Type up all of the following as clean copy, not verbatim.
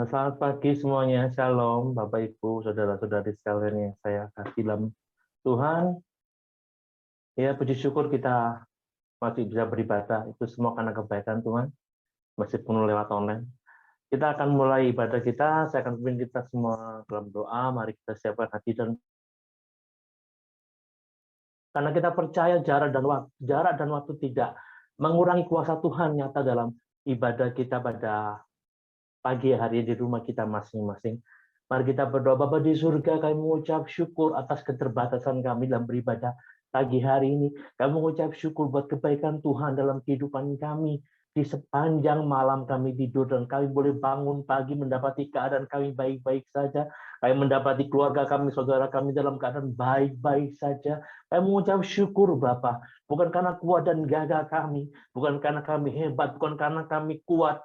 Selamat pagi semuanya, Shalom, Bapak Ibu, Saudara-saudari sekalian yang saya kasih dalam Tuhan. Ya, puji syukur kita masih bisa beribadah, itu semua karena kebaikan Tuhan, meskipun lewat online. Kita akan mulai ibadah kita, saya akan pimpin kita semua dalam doa, mari kita siapkan hati dan karena kita percaya jarak dan waktu tidak mengurangi kuasa Tuhan nyata dalam ibadah kita pada pagi hari di rumah kita masing-masing. Mari kita berdoa. Bapa di surga, kami mengucap syukur atas keterbatasan kami dalam beribadah pagi hari ini. Kami mengucap syukur buat kebaikan Tuhan dalam kehidupan kami. Di sepanjang malam kami tidur dan kami boleh bangun pagi mendapati keadaan kami baik-baik saja. Kami mendapati keluarga kami, saudara kami dalam keadaan baik-baik saja. Kami mengucap syukur Bapa, bukan karena kuat dan gagah kami, bukan karena kami hebat, bukan karena kami kuat,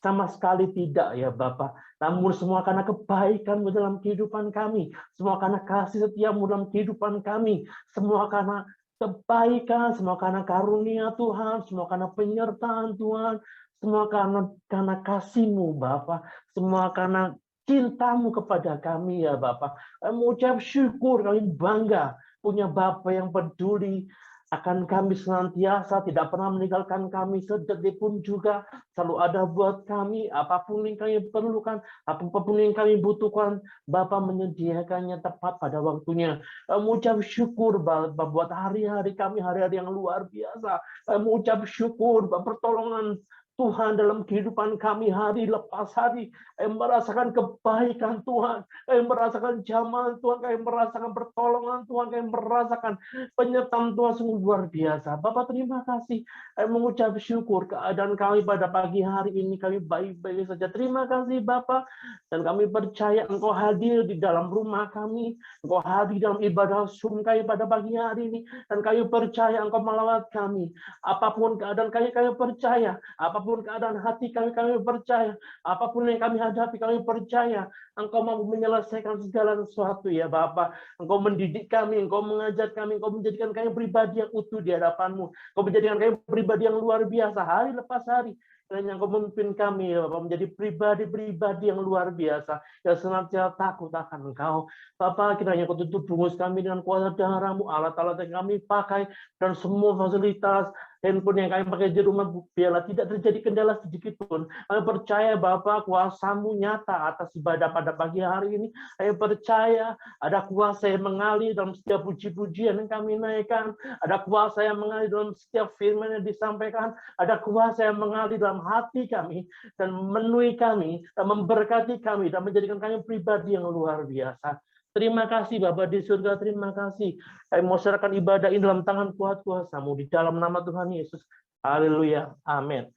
sama sekali tidak ya Bapa. Namun semua karena kebaikan-Mu dalam kehidupan kami. Semua karena kasih setia-Mu dalam kehidupan kami. Semua karena kebaikan, semua karena karunia Tuhan, semua karena penyertaan Tuhan, semua karena kasih-Mu Bapa, semua karena cinta-Mu kepada kami ya Bapa. Kami mengucap syukur, kami bangga punya Bapa yang peduli akan kami senantiasa, tidak pernah meninggalkan kami sedetik pun juga, selalu ada buat kami, apapun yang kami perlukan, apapun yang kami butuhkan, Bapa menyediakannya tepat pada waktunya. Mengucap syukur Bapa buat hari-hari kami, hari-hari yang luar biasa. Mengucap syukur Bapa pertolongan Tuhan dalam kehidupan kami hari lepas hari. Kami merasakan kebaikan Tuhan, kami merasakan jamahan Tuhan, kami merasakan pertolongan Tuhan, kami merasakan penyertaan Tuhan sungguh luar biasa. Bapak terima kasih. Kami mengucap syukur keadaan kami pada pagi hari ini kami baik-baik saja. Terima kasih Bapak. Dan kami percaya Engkau hadir di dalam rumah kami. Engkau hadir dalam ibadah Zoom kami pada pagi hari ini. Dan kami percaya Engkau melawat kami. Apapun keadaan kami percaya. Apapun keadaan hati kami percaya. Apapun yang kami hadapi kami percaya. Engkau mampu menyelesaikan segala sesuatu ya Bapak. Engkau mendidik kami, Engkau mengajar kami, Engkau menjadikan kami pribadi yang utuh di hadapan-Mu. Engkau menjadikan kami pribadi yang luar biasa hari lepas hari. Kiranya Engkau memimpin kami ya Bapak menjadi pribadi-pribadi yang luar biasa. Yang senantiasa takut akan Engkau. Bapak, kiranya Engkau tutup bungkus kami dengan kuasa darah-Mu, alat-alat yang kami pakai, dan semua fasilitas handphone yang kami pakai di rumah, biarlah tidak terjadi kendala sedikit pun. Kami percaya Bapak kuasa-Mu nyata atas ibadah pada pagi hari ini. Kami percaya ada kuasa yang mengalir dalam setiap puji-pujian yang kami naikkan. Ada kuasa yang mengalir dalam setiap firman yang disampaikan. Ada kuasa yang mengalir dalam hati kami dan memenuhi kami dan memberkati kami dan menjadikan kami pribadi yang luar biasa. Terima kasih Bapa di surga, terima kasih. Kami mau serahkan ibadah ini dalam tangan kuat kuasa-Mu di dalam nama Tuhan Yesus. Haleluya. Amin.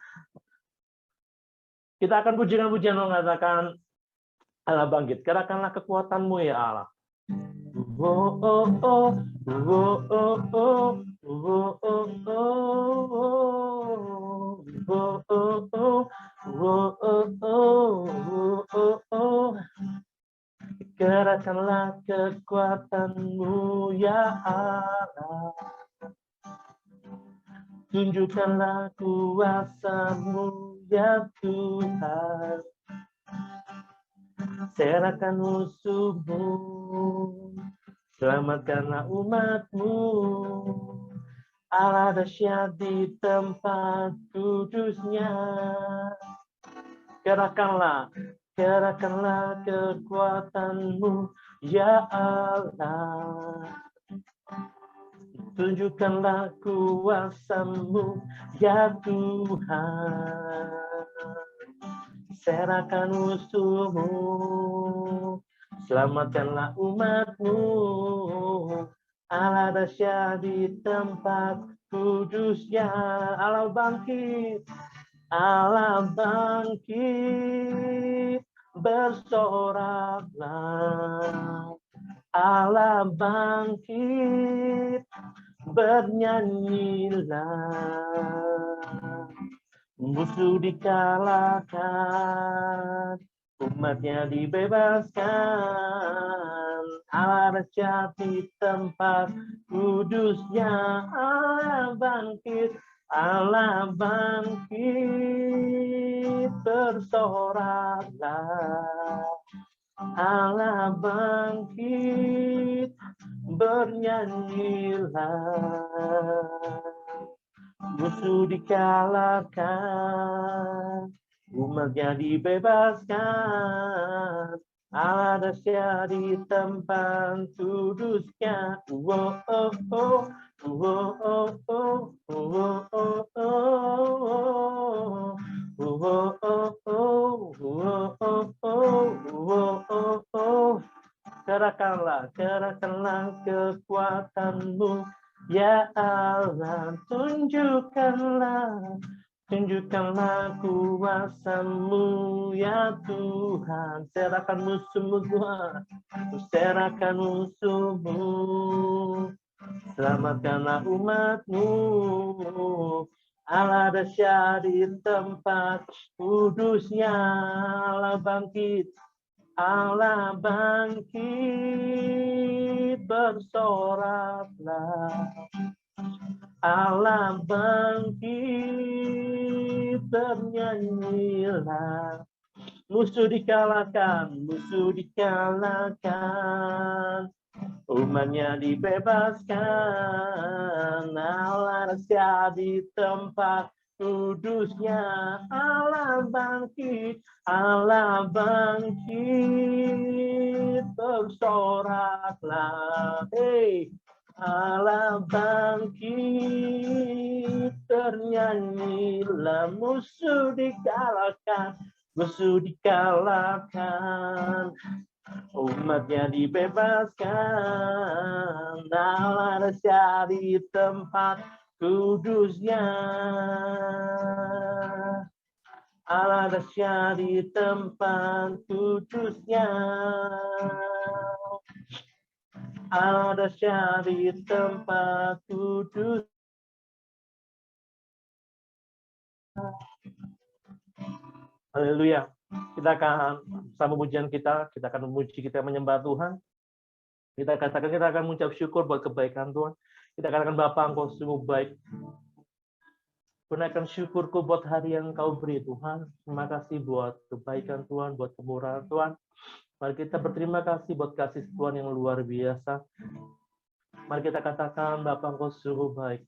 Kita akan pujian-pujian mengatakan Allah bangkit. Kerahkanlah kekuatan-Mu ya Allah. Oh, oh, oh, oh, oh, oh, oh, oh, oh, oh, oh, oh. Kerahkanlah kekuatan-Mu ya Allah. Tunjukkanlah kuasa-Mu ya Tuhan. Serahkan musuh-Mu, selamatkanlah umat-Mu. Allah dahsyat di tempat kudus-Nya. Kerahkanlah kekuatan-Mu ya Allah. Tunjukkanlah kuasa-Mu ya Tuhan. Serahkan musuh-Mu, selamatkanlah umat-Mu. Allah dahsyat di tempat kudus-Nya. Allah bangkit, Allah bangkit, bersoraklah. Allah bangkit, bernyanyilah. Musuh dikalahkan, umatnya dibebaskan. Allah dahsyat di tempat kudus-Nya. Allah bangkit, Allah bangkit, bersoraklah. Allah bangkit, bernyanyilah. Musuh dikalahkan, umatnya dibebaskan. Allah dahsyat di tempat kudusnya. Oh, oh, oh. Oh, oh, oh. Oh, oh, oh. Oh, oh, oh. Oh, oh, oh. Oh. Kerahkanlah kekuatanmu, ya Allah, tunjukkanlah kuasamu, ya Tuhan. Serahkan musuhmu, Tuhan, serahkan musuhmu, selamatkanlah umatmu. Allah dahsyat di tempat kudusnya. Allah bangkit, Allah bangkit, bersoraklah. Allah bangkit, bernyanyilah. Musuh dikalahkan, umatnya dibebaskan. Allah dahsyat di tempat kudusnya. Allah bangkit, bersoraklah. Hey, Allah bangkit, bernyanyilah. Musuh dikalahkan, umatnya dibebaskan. Allah dahsyat di tempat kudusnya. Allah dahsyat di tempat kudusnya. Allah dahsyat di tempat kudus. Haleluya. Kita akan sama pujian kita akan memuji, kita menyembah Tuhan. Kita akan mengucap syukur buat kebaikan Tuhan. Kita katakan, Bapa, Engkau sungguh baik. Gunakan syukurku buat hari yang Engkau beri, Tuhan. Terima kasih buat kebaikan Tuhan, buat kemurahan Tuhan. Mari kita berterima kasih buat kasih Tuhan yang luar biasa. Mari kita katakan, Bapa, Engkau sungguh baik.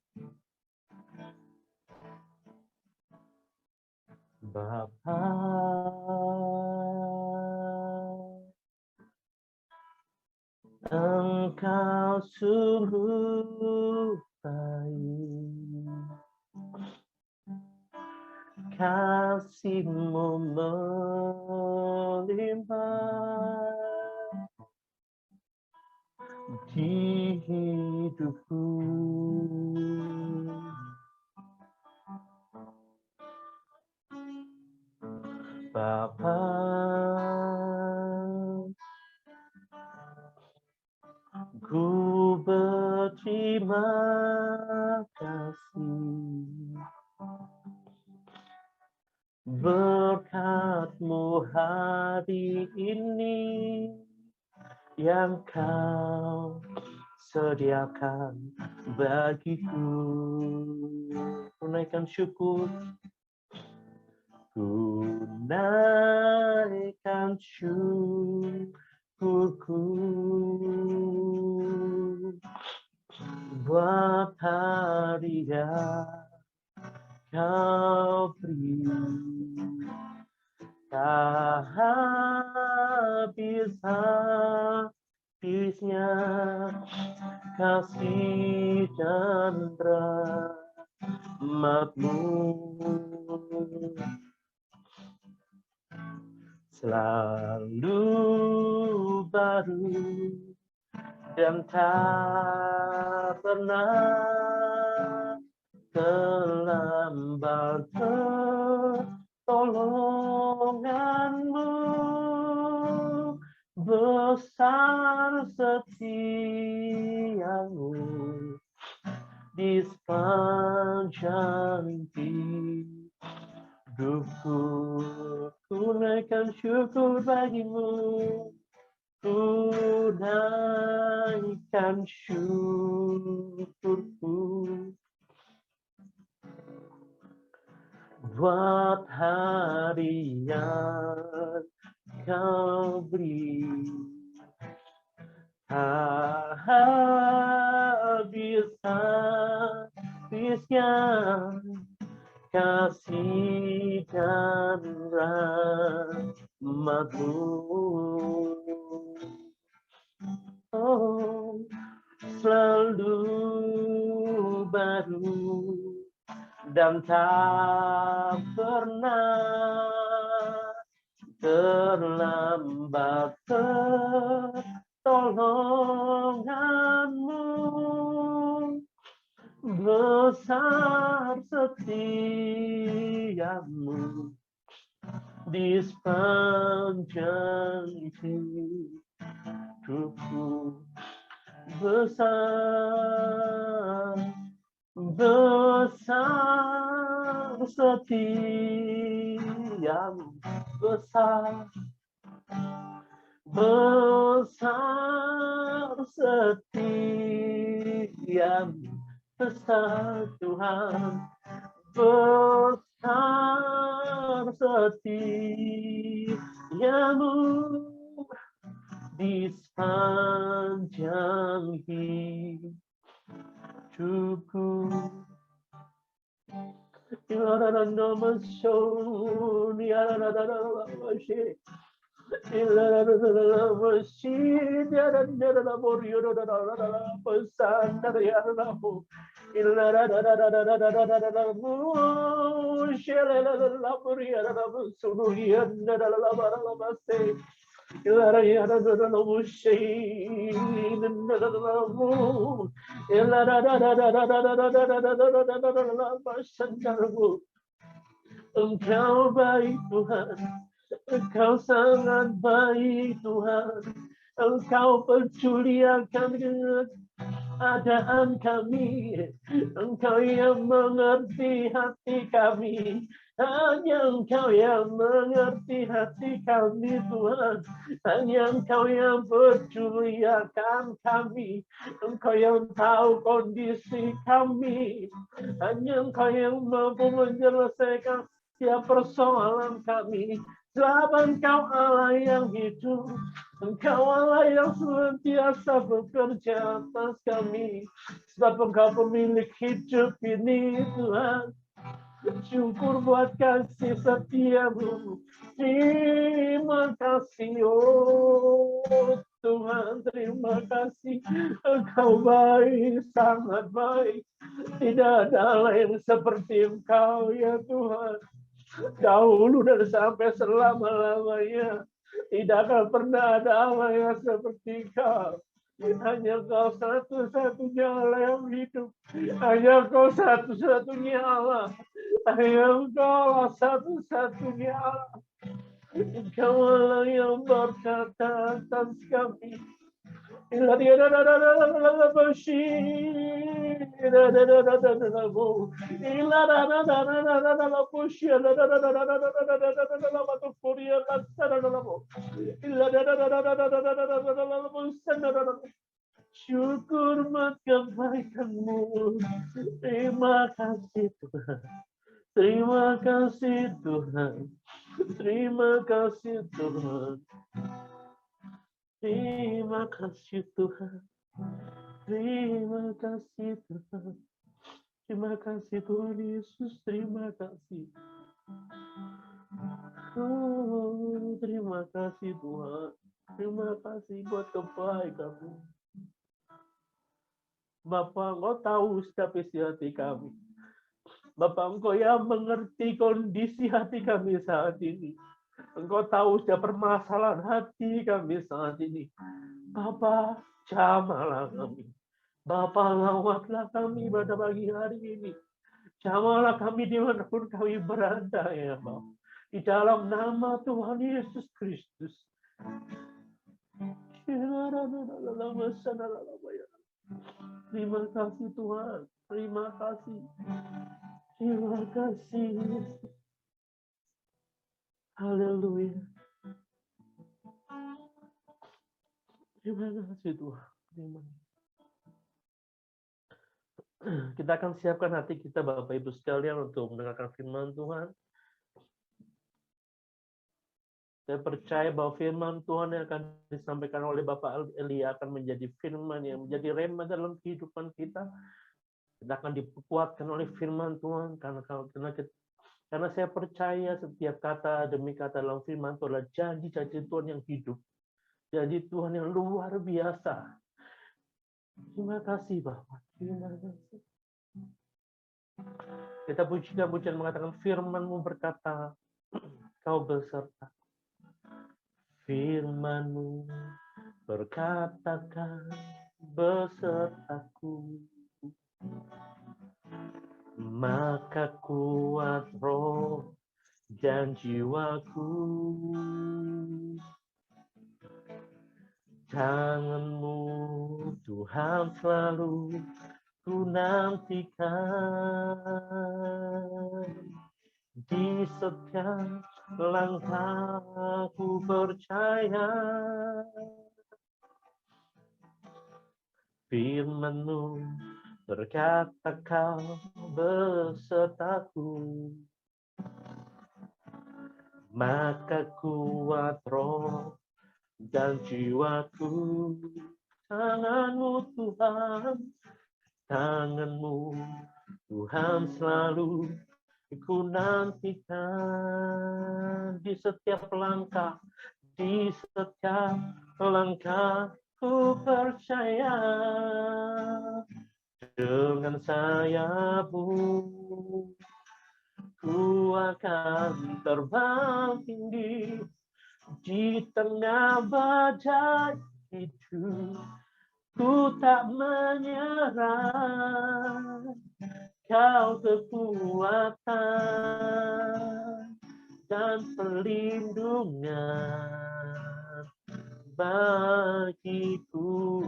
Bapa, Engkau sungguh baik, kasih-Mu melimpah di hidupku. Bapa, ku berterima kasih berkat-Mu hari ini yang Kau sediakan bagiku. Tunaikan syukur, naikkan syukurku buat hari yang Kau beri. Tak habisnya kasih dan rahmat-Mu, selalu baru dan tak pernah terlambat pertolongan-Mu. Besar setia-Mu di sepanjang hidupku. Ku naikkan syukur bagi-Mu, ku naikkan syukurku buat hari yang Kau beri. Habis-habisnya kasih dan rahmat-Mu. Oh, selalu baru dan tak pernah terlambat pertolongan-Mu. Besar setiamu di sepanjang hidupku. Besar setiamu, besar setiamu, besar Tuhan, besar setiamu di sepanjang hidupku. Engkau baik Tuhan, Engkau sangat baik Tuhan, Engkau peduli akan keadaan kami, Engkau yang mengerti hati kami, hanya Engkau yang mengerti hati kami Tuhan, hanya Engkau yang peduli akan kami, Engkau yang tahu kondisi kami, hanya Engkau yang mampu menyelesaikan setiap persoalan kami. Sebab Engkau Allah yang hidup, Engkau Allah yang senantiasa bekerja atas kami. Sebab Engkau pemilik hidup ini Tuhan. Syukur buat kasih setiamu. Terima kasih oh Tuhan, terima kasih. Engkau baik, sangat baik. Tidak ada lain seperti Engkau ya Tuhan. Dahulu dan sampai selama-lamanya. Tidak akan pernah ada Allah yang seperti Kau. Hanya Kau satu-satunya Allah yang hidup. Hanya Kau satu-satunya Allah. Hanya Engkau satu-satunya Allah. Engkau Allah yang berkata atas kami. Syukur buat kebaikan-Mu. Terima kasih Tuhan. Terima kasih Tuhan. Terima kasih Tuhan. Terima kasih Tuhan. Terima kasih Tuhan. Terima kasih Tuhan Yesus. Terima kasih. Oh, terima kasih Tuhan. Terima kasih buat kebaikan-Mu. Bapa, Engkau tahu setiap isi hati kami. Bapa, Engkau yang mengerti kondisi hati kami saat ini. Engkau tahu setiap permasalahan hati kami saat ini. Bapa, jamahlah kami. Bapa, lawatlah kami pada pagi hari ini. Jamahlah kami dimanapun kami berada ya Bapa. Di dalam nama Tuhan Yesus Kristus. Terima kasih Tuhan. Terima kasih. Terima kasih. Haleluya. Terima kasih Tuhan. Terima kasih. Kita akan siapkan hati kita Bapak Ibu sekalian untuk mendengarkan firman Tuhan. Saya percaya bahwa firman Tuhan yang akan disampaikan oleh Bapak Elia akan menjadi firman yang menjadi rema dalam kehidupan kita. Kita akan dikuatkan oleh firman Tuhan karena saya percaya setiap kata demi kata dalam firman Tuhan adalah janji-janji Tuhan yang hidup. Janji Tuhan yang luar biasa. Terima kasih Bapak. Terima kasih. Kita pujikan mengatakan firman-Mu berkata, Kau beserta. Firman-Mu berkatakan besertaku. Maka kuat roh dan jiwaku. Tangan-Mu Tuhan selalu ku nantikan. Di setiap langkahku percaya. Firman-Mu berkata Kau besertaku. Maka kuat roh dan jiwaku. Tangan-Mu Tuhan, tangan-Mu Tuhan selalu ku nantikan. Di setiap langkah ku percaya. Dengan sayap-Mu ku akan terbang tinggi. Di tengah badai hidup, ku tak menyerah. Kau kekuatan dan perlindungan bagiku.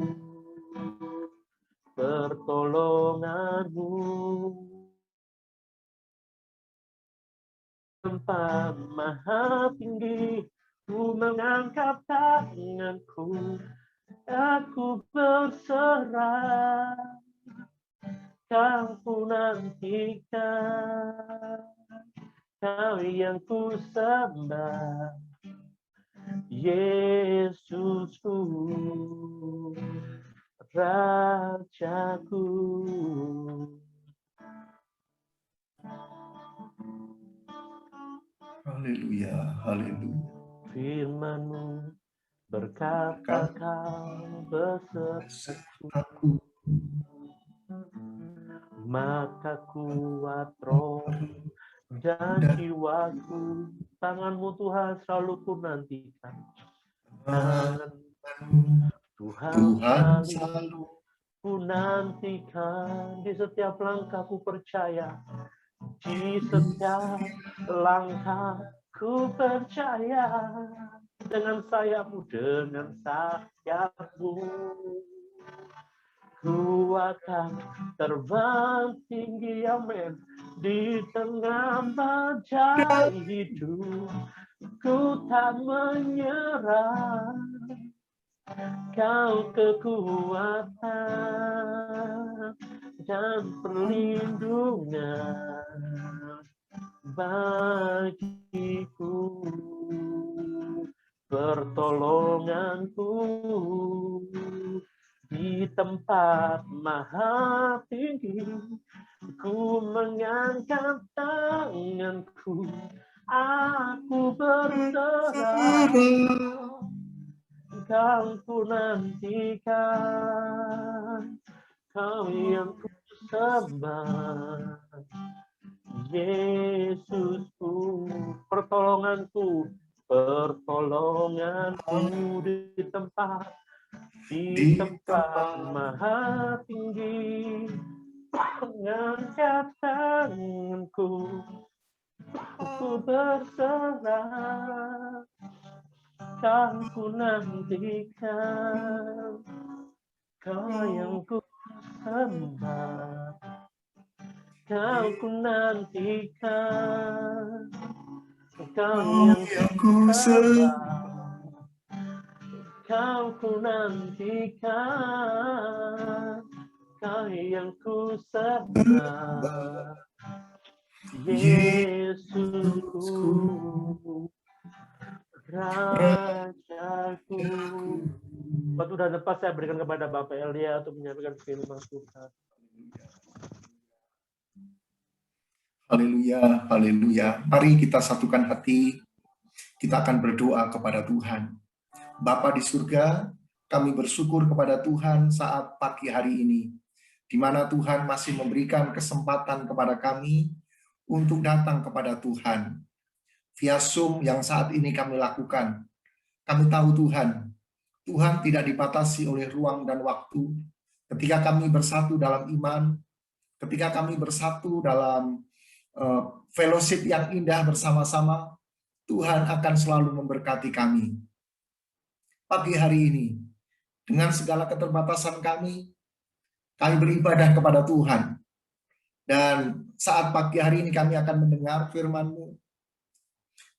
Pertolongan-Mu tempat maha tinggi. Ku mengangkat tanganku, aku berserah. Kau ku nantikan, Kau yang ku sembah, Yesusku, Rajaku. Haleluya, haleluya. Firman-Mu berkata Kau besertaku. Maka kuat roh dan jiwaku. Tangan-Mu Tuhan selalu ku nantikan. Tangan Tuhan selalu ku nantikan. Di setiap langkah ku percaya. Di setiap langkah ku percaya. Dengan sayap-Mu, dengan sayap-Mu, ku akan terbang tinggi, amin. Di tengah badai hidup, ku tak menyerah. Kau kekuatan dan perlindungan bagiku. Pertolongan-Ku di tempat maha tinggi. Ku mengangkat tanganku, aku berserah. Kau ku nantikan, Kau yang ku sembah, Yesusku. Pertolongan-Ku di tempat maha tinggi. Mengangkat tanganku, ku berserah. Kau ku nantikan, Kau yang ku sembah. Kau ku nantikan, Kau yang ku sembah. Kau ku nantikan, Kau yang ku sembah, Yesusku, Rajaku. Waktu udah lepas saya berikan kepada Bapak Elia untuk menyampaikan firman Tuhan. Haleluya, haleluya. Mari kita satukan hati, kita akan berdoa kepada Tuhan. Bapa di surga, kami bersyukur kepada Tuhan saat pagi hari ini, di mana Tuhan masih memberikan kesempatan kepada kami untuk datang kepada Tuhan. Via Zoom yang saat ini kami lakukan, kami tahu Tuhan tidak dibatasi oleh ruang dan waktu. Ketika kami bersatu dalam iman, ketika kami bersatu dalam fellowship yang indah bersama-sama, Tuhan akan selalu memberkati kami. Pagi hari ini, dengan segala keterbatasan kami beribadah kepada Tuhan. Dan saat pagi hari ini kami akan mendengar firman-Mu.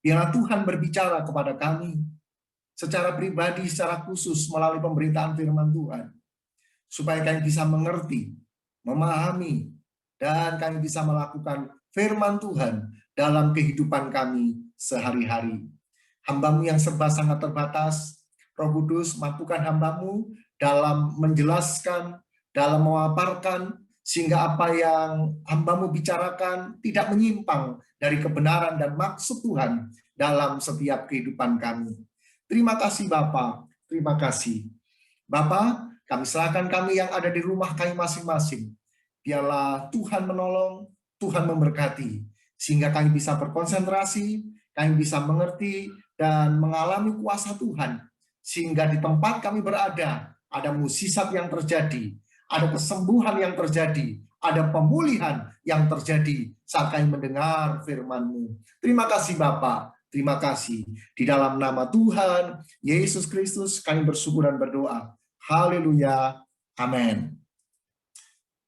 Biarlah Tuhan berbicara kepada kami secara pribadi, secara khusus melalui pemberitaan firman Tuhan. Supaya kami bisa mengerti, memahami, dan kami bisa melakukan firman Tuhan dalam kehidupan kami sehari-hari. Hamba-Mu yang serba sangat terbatas, Roh Kudus, mampukan hamba-Mu dalam menjelaskan, dalam memaparkan, sehingga apa yang hamba-Mu bicarakan tidak menyimpang dari kebenaran dan maksud Tuhan dalam setiap kehidupan kami. Terima kasih Bapa, terima kasih. Bapa, kami serahkan kami yang ada di rumah kami masing-masing. Biarlah Tuhan menolong, Tuhan memberkati, sehingga kami bisa berkonsentrasi, kami bisa mengerti dan mengalami kuasa Tuhan, sehingga di tempat kami berada, ada mukjizat yang terjadi, ada kesembuhan yang terjadi, ada pemulihan yang terjadi saat kami mendengar firman-Mu. Terima kasih Bapa, terima kasih. Di dalam nama Tuhan Yesus Kristus kami bersyukur dan berdoa. Haleluya, amin.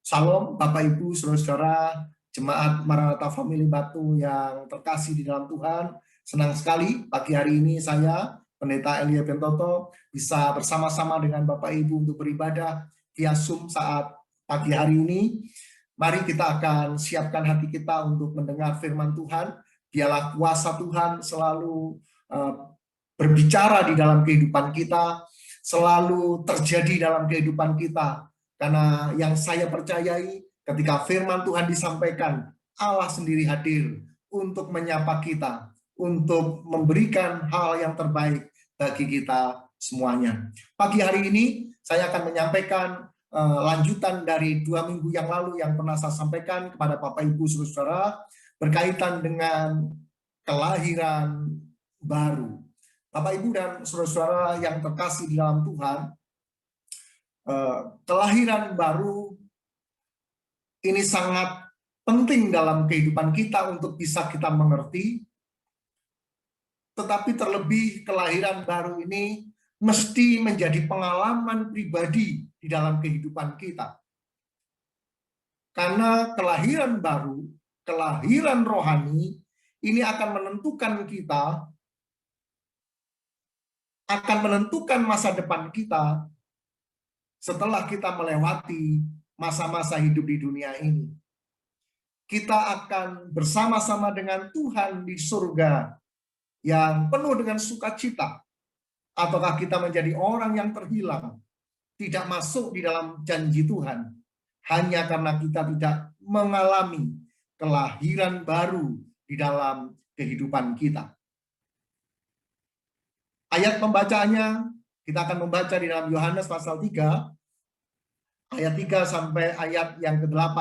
Salam Bapak Ibu, Saudara-saudara, Jemaat Maranatha Family Batu yang terkasih di dalam Tuhan. Senang sekali pagi hari ini saya, Pendeta Elia Bentoto, bisa bersama-sama dengan Bapak Ibu untuk beribadah via Zoom saat pagi hari ini. Mari kita akan siapkan hati kita untuk mendengar firman Tuhan. Biarlah kuasa Tuhan selalu berbicara di dalam kehidupan kita, selalu terjadi dalam kehidupan kita. Karena yang saya percayai, ketika firman Tuhan disampaikan, Allah sendiri hadir untuk menyapa kita, untuk memberikan hal yang terbaik bagi kita semuanya. Pagi hari ini, saya akan menyampaikan lanjutan dari 2 minggu yang lalu yang pernah saya sampaikan kepada Bapak Ibu Saudara berkaitan dengan kelahiran baru. Bapak Ibu dan saudara-saudara yang terkasih di dalam Tuhan, kelahiran baru ini sangat penting dalam kehidupan kita untuk bisa kita mengerti. Tetapi terlebih kelahiran baru ini mesti menjadi pengalaman pribadi di dalam kehidupan kita. Karena kelahiran baru, kelahiran rohani ini akan menentukan kita, akan menentukan masa depan kita setelah kita melewati masa-masa hidup di dunia ini. Kita akan bersama-sama dengan Tuhan di surga yang penuh dengan sukacita. Ataukah kita menjadi orang yang terhilang, tidak masuk di dalam janji Tuhan, hanya karena kita tidak mengalami kelahiran baru di dalam kehidupan kita. Ayat pembacaannya, kita akan membaca di dalam Yohanes pasal 3, ayat 3 sampai ayat yang ke-8.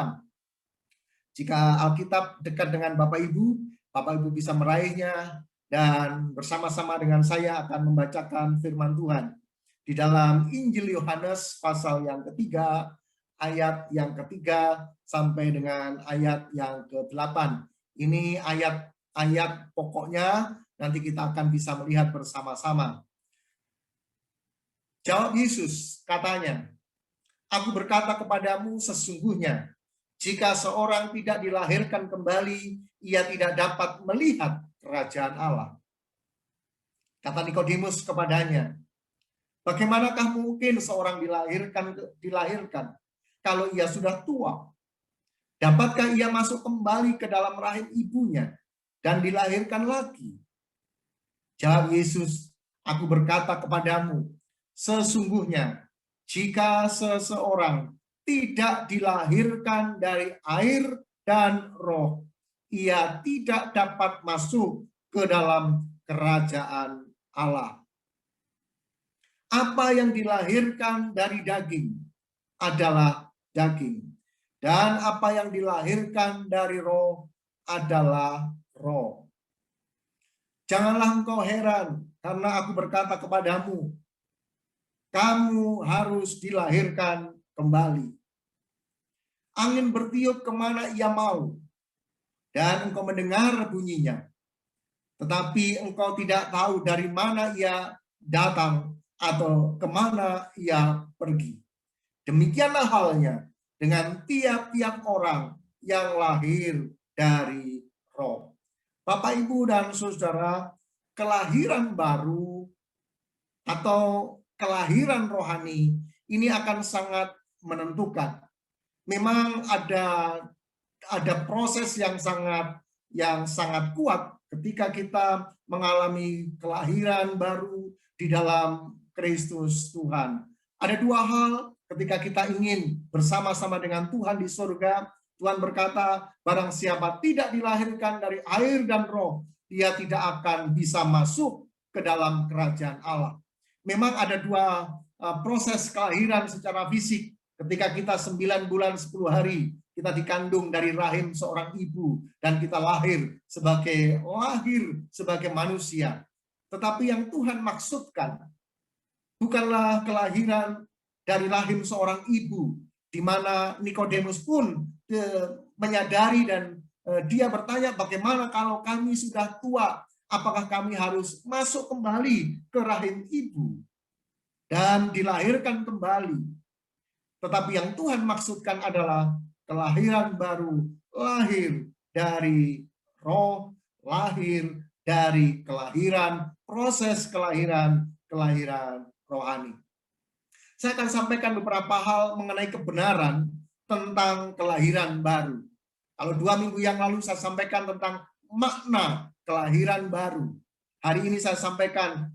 Jika Alkitab dekat dengan Bapak Ibu bisa meraihnya, dan bersama-sama dengan saya akan membacakan firman Tuhan. Di dalam Injil Yohanes pasal yang ketiga, ayat yang ketiga sampai dengan ayat yang ke-8. Ini ayat-ayat pokoknya, nanti kita akan bisa melihat bersama-sama. Jawab Yesus, katanya, "Aku berkata kepadamu sesungguhnya, jika seorang tidak dilahirkan kembali, ia tidak dapat melihat kerajaan Allah." Kata Nikodemus kepadanya, "Bagaimanakah mungkin seorang dilahirkan kalau ia sudah tua? Dapatkah ia masuk kembali ke dalam rahim ibunya dan dilahirkan lagi?" Jawab Yesus, aku berkata kepadamu, sesungguhnya jika seseorang tidak dilahirkan dari air dan roh, ia tidak dapat masuk ke dalam kerajaan Allah. Apa yang dilahirkan dari daging adalah daging, dan apa yang dilahirkan dari roh adalah roh. Janganlah engkau heran karena aku berkata kepadamu, kamu harus dilahirkan kembali. Angin bertiup kemana ia mau, dan engkau mendengar bunyinya. Tetapi engkau tidak tahu dari mana ia datang atau kemana ia pergi. Demikianlah halnya dengan tiap-tiap orang yang lahir dari roh. Bapak, Ibu, dan Saudara, kelahiran baru atau kelahiran rohani ini akan sangat menentukan. Memang ada proses yang sangat kuat ketika kita mengalami kelahiran baru di dalam Kristus Tuhan. Ada dua hal ketika kita ingin bersama-sama dengan Tuhan di surga. Tuhan berkata, barang siapa tidak dilahirkan dari air dan roh, dia tidak akan bisa masuk ke dalam kerajaan Allah. Memang ada dua proses kelahiran secara fisik. Ketika kita 9 bulan 10 hari, kita dikandung dari rahim seorang ibu, dan kita lahir sebagai manusia. Tetapi yang Tuhan maksudkan bukanlah kelahiran dari rahim seorang ibu, di mana Nikodemus pun menyadari dan dia bertanya, bagaimana kalau kami sudah tua, apakah kami harus masuk kembali ke rahim ibu dan dilahirkan kembali? Tetapi yang Tuhan maksudkan adalah kelahiran baru, lahir dari roh, lahir dari kelahiran, proses kelahiran rohani. Saya akan sampaikan beberapa hal mengenai kebenaran tentang kelahiran baru. Kalau 2 minggu yang lalu saya sampaikan tentang makna kelahiran baru. Hari ini saya sampaikan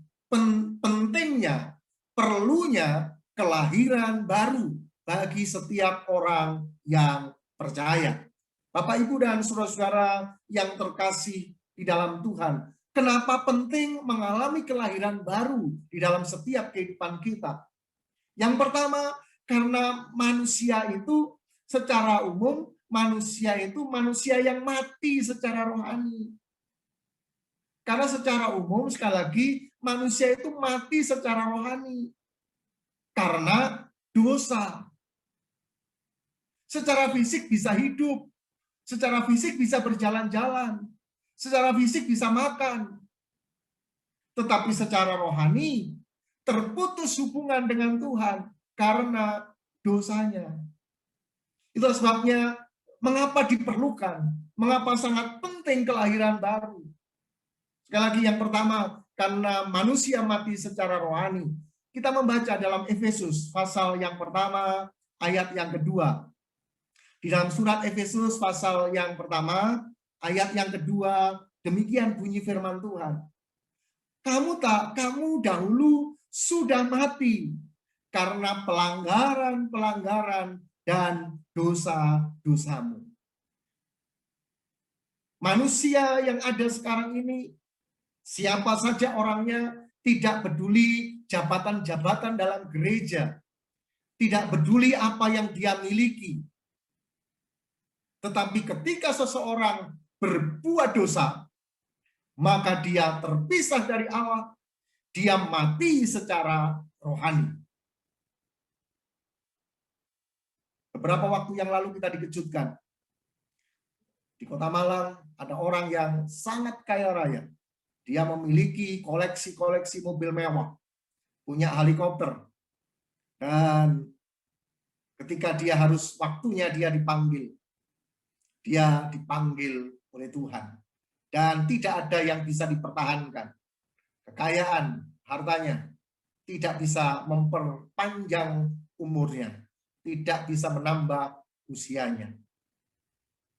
pentingnya, perlunya kelahiran baru bagi setiap orang yang percaya. Bapak, Ibu, dan saudara-saudara yang terkasih di dalam Tuhan, kenapa penting mengalami kelahiran baru di dalam setiap kehidupan kita? Yang pertama, karena manusia itu secara umum, manusia yang mati secara rohani. Karena secara umum, sekali lagi, manusia itu mati secara rohani karena dosa. Secara fisik bisa hidup, secara fisik bisa berjalan-jalan, secara fisik bisa makan. Tetapi secara rohani terputus hubungan dengan Tuhan karena dosanya. Itulah sebabnya mengapa diperlukan, mengapa sangat penting kelahiran baru. Sekali lagi, yang pertama, karena manusia mati secara rohani. Kita membaca dalam Efesus pasal yang pertama, ayat yang kedua. Di dalam surat Efesus pasal yang pertama, ayat yang kedua, demikian bunyi firman Tuhan. Kamu dahulu sudah mati karena pelanggaran-pelanggaran dan dosa-dosamu. Manusia yang ada sekarang ini, siapa saja orangnya, tidak peduli jabatan-jabatan dalam gereja, tidak peduli apa yang dia miliki. Tetapi ketika seseorang berbuat dosa, maka dia terpisah dari Allah, dia mati secara rohani. Beberapa waktu yang lalu kita dikejutkan. Di Kota Malang ada orang yang sangat kaya raya. Dia memiliki koleksi-koleksi mobil mewah, punya helikopter. Dan ketika waktunya dia dipanggil oleh Tuhan. Dan tidak ada yang bisa dipertahankan. Kekayaan, hartanya, tidak bisa memperpanjang umurnya, tidak bisa menambah usianya.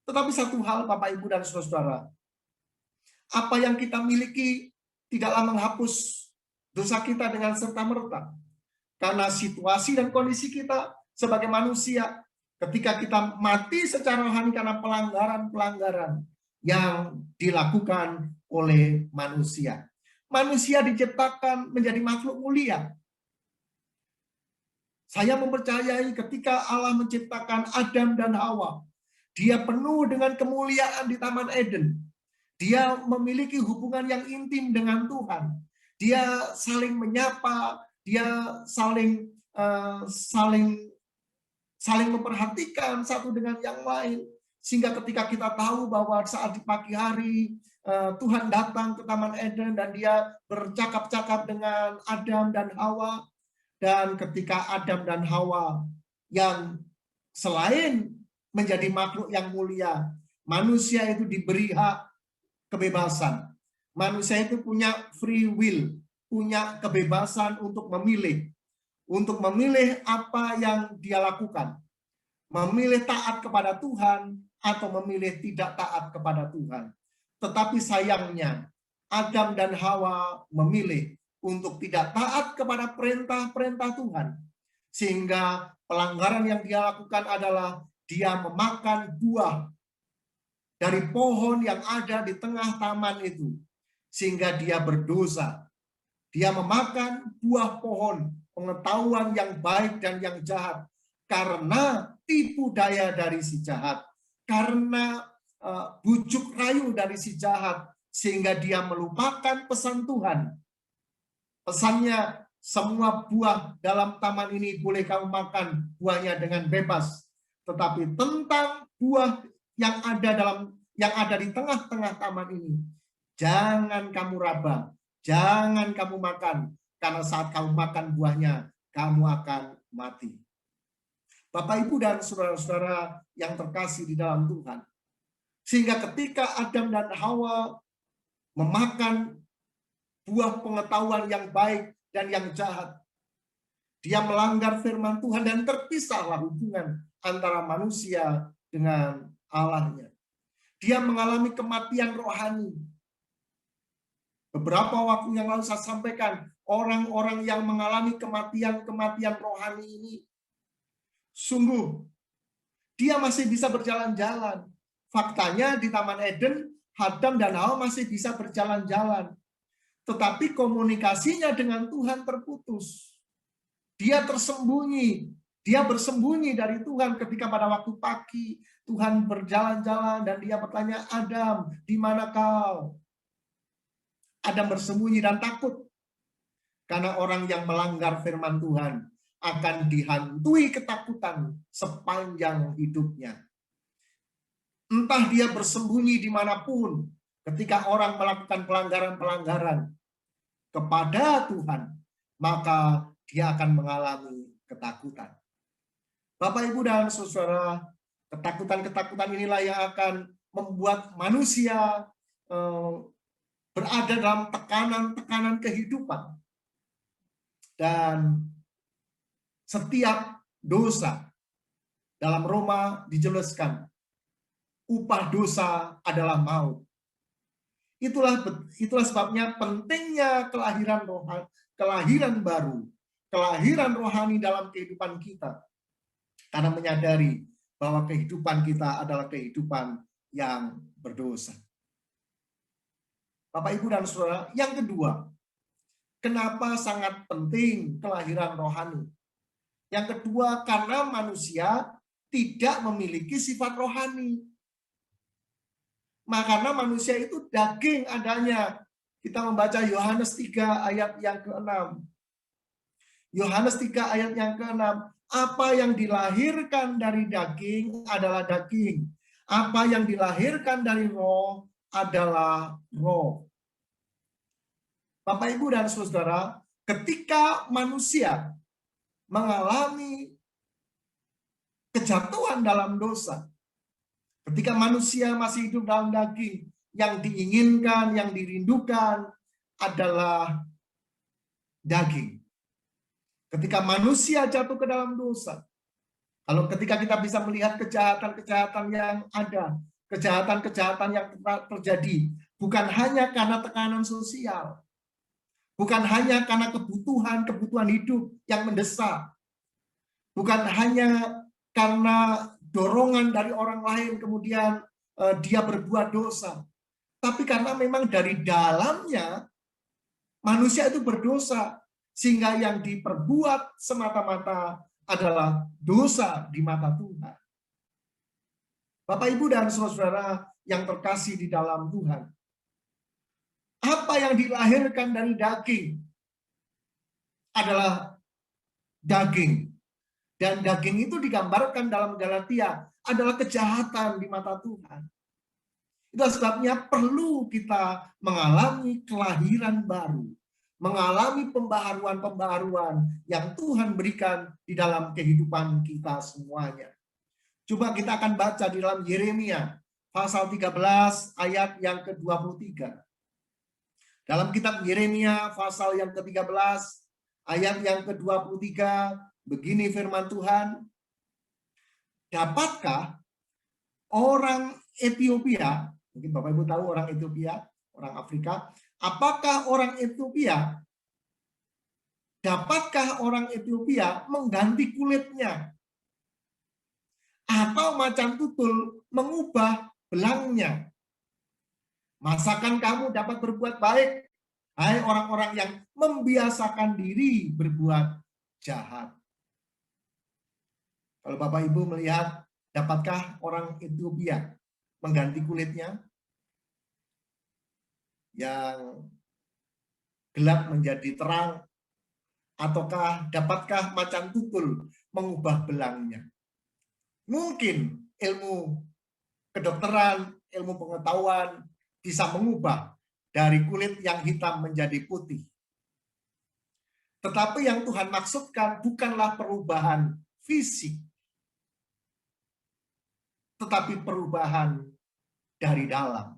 Tetapi satu hal, Bapak, Ibu, dan saudara-saudara, apa yang kita miliki tidaklah menghapus dosa kita dengan serta-merta. Karena situasi dan kondisi kita sebagai manusia, ketika kita mati secara rohani karena pelanggaran-pelanggaran yang dilakukan oleh manusia. Manusia diciptakan menjadi makhluk mulia. Saya mempercayai ketika Allah menciptakan Adam dan Hawa, dia penuh dengan kemuliaan di Taman Eden. Dia memiliki hubungan yang intim dengan Tuhan. Dia saling menyapa, dia saling memperhatikan satu dengan yang lain. Sehingga ketika kita tahu bahwa saat di pagi hari Tuhan datang ke Taman Eden dan dia bercakap-cakap dengan Adam dan Hawa. Dan ketika Adam dan Hawa yang selain menjadi makhluk yang mulia, manusia itu diberi hak kebebasan. Manusia itu punya free will, punya kebebasan untuk memilih apa yang dia lakukan. Memilih taat kepada Tuhan atau memilih tidak taat kepada Tuhan. Tetapi sayangnya, Adam dan Hawa memilih untuk tidak taat kepada perintah-perintah Tuhan. Sehingga pelanggaran yang dia lakukan adalah dia memakan buah dari pohon yang ada di tengah taman itu. Sehingga dia berdosa. Dia memakan buah pohon pengetahuan yang baik dan yang jahat. Karena tipu daya dari si jahat. Karena bujuk rayu dari si jahat. Sehingga dia melupakan pesan Tuhan. Pesannya, semua buah dalam taman ini boleh kamu makan buahnya dengan bebas. Tetapi tentang buah yang ada di tengah-tengah taman ini, jangan kamu raba, jangan kamu makan, karena saat kamu makan buahnya, kamu akan mati. Bapak, Ibu, dan saudara-saudara yang terkasih di dalam Tuhan. Sehingga ketika Adam dan Hawa memakan buah pengetahuan yang baik dan yang jahat, dia melanggar firman Tuhan dan terpisahlah hubungan antara manusia dengan Allahnya. Dia mengalami kematian rohani. Beberapa waktu yang lalu saya sampaikan, orang-orang yang mengalami kematian rohani ini, sungguh, dia masih bisa berjalan-jalan. Faktanya di Taman Eden, Adam dan Hawa masih bisa berjalan-jalan. Tetapi komunikasinya dengan Tuhan terputus. Dia tersembunyi. Dia bersembunyi dari Tuhan ketika pada waktu pagi Tuhan berjalan-jalan dan dia bertanya, Adam, di mana kau? Adam bersembunyi dan takut. Karena orang yang melanggar firman Tuhan akan dihantui ketakutan sepanjang hidupnya. Entah dia bersembunyi dimanapun ketika orang melakukan pelanggaran-pelanggaran kepada Tuhan, maka dia akan mengalami ketakutan. Bapak, Ibu, dan saudara, ketakutan-ketakutan inilah yang akan membuat manusia berada dalam tekanan-tekanan kehidupan. Dan setiap dosa, dalam Roma dijelaskan, upah dosa adalah maut. Itulah sebabnya pentingnya kelahiran baru, kelahiran rohani dalam kehidupan kita. Karena menyadari bahwa kehidupan kita adalah kehidupan yang berdosa. Bapak, Ibu, dan saudara, yang kedua, kenapa sangat penting kelahiran rohani? Yang kedua, karena manusia tidak memiliki sifat rohani. Karena manusia itu daging adanya. Kita membaca Yohanes 3 ayat yang ke-6. Yohanes 3 ayat yang ke-6. Apa yang dilahirkan dari daging adalah daging. Apa yang dilahirkan dari roh adalah roh. Bapak, Ibu, dan saudara, ketika manusia mengalami kejatuhan dalam dosa, ketika manusia masih hidup dalam daging, yang diinginkan, yang dirindukan adalah daging. Ketika manusia jatuh ke dalam dosa, ketika kita bisa melihat kejahatan-kejahatan yang ada, kejahatan-kejahatan yang terjadi, bukan hanya karena tekanan sosial, Bukan hanya karena kebutuhan hidup yang mendesak. Bukan hanya karena dorongan dari orang lain kemudian dia berbuat dosa. Tapi karena memang dari dalamnya manusia itu berdosa. Sehingga yang diperbuat semata-mata adalah dosa di mata Tuhan. Bapak, Ibu, dan saudara yang terkasih di dalam Tuhan. Apa yang dilahirkan dari daging adalah daging. Dan daging itu digambarkan dalam Galatia adalah kejahatan di mata Tuhan. Itu sebabnya perlu kita mengalami kelahiran baru. Mengalami pembaharuan-pembaharuan yang Tuhan berikan di dalam kehidupan kita semuanya. Coba kita akan baca di dalam Yeremia pasal 13 ayat yang ke-23. Dalam kitab Yeremia pasal yang ke-13 ayat yang ke-23, begini firman Tuhan, dapatkah orang Ethiopia, mungkin Bapak Ibu tahu orang Ethiopia, orang Afrika, apakah orang Ethiopia, dapatkah orang Ethiopia mengganti kulitnya? Atau macan tutul mengubah belangnya? Masakan kamu dapat berbuat baik, hai orang-orang yang membiasakan diri berbuat jahat? Kalau Bapak Ibu melihat, dapatkah orang Ethiopia mengganti kulitnya yang gelap menjadi terang? Ataukah dapatkah macan tutul mengubah belangnya? Mungkin ilmu kedokteran, ilmu pengetahuan bisa mengubah dari kulit yang hitam menjadi putih. Tetapi yang Tuhan maksudkan bukanlah perubahan fisik, tetapi perubahan dari dalam.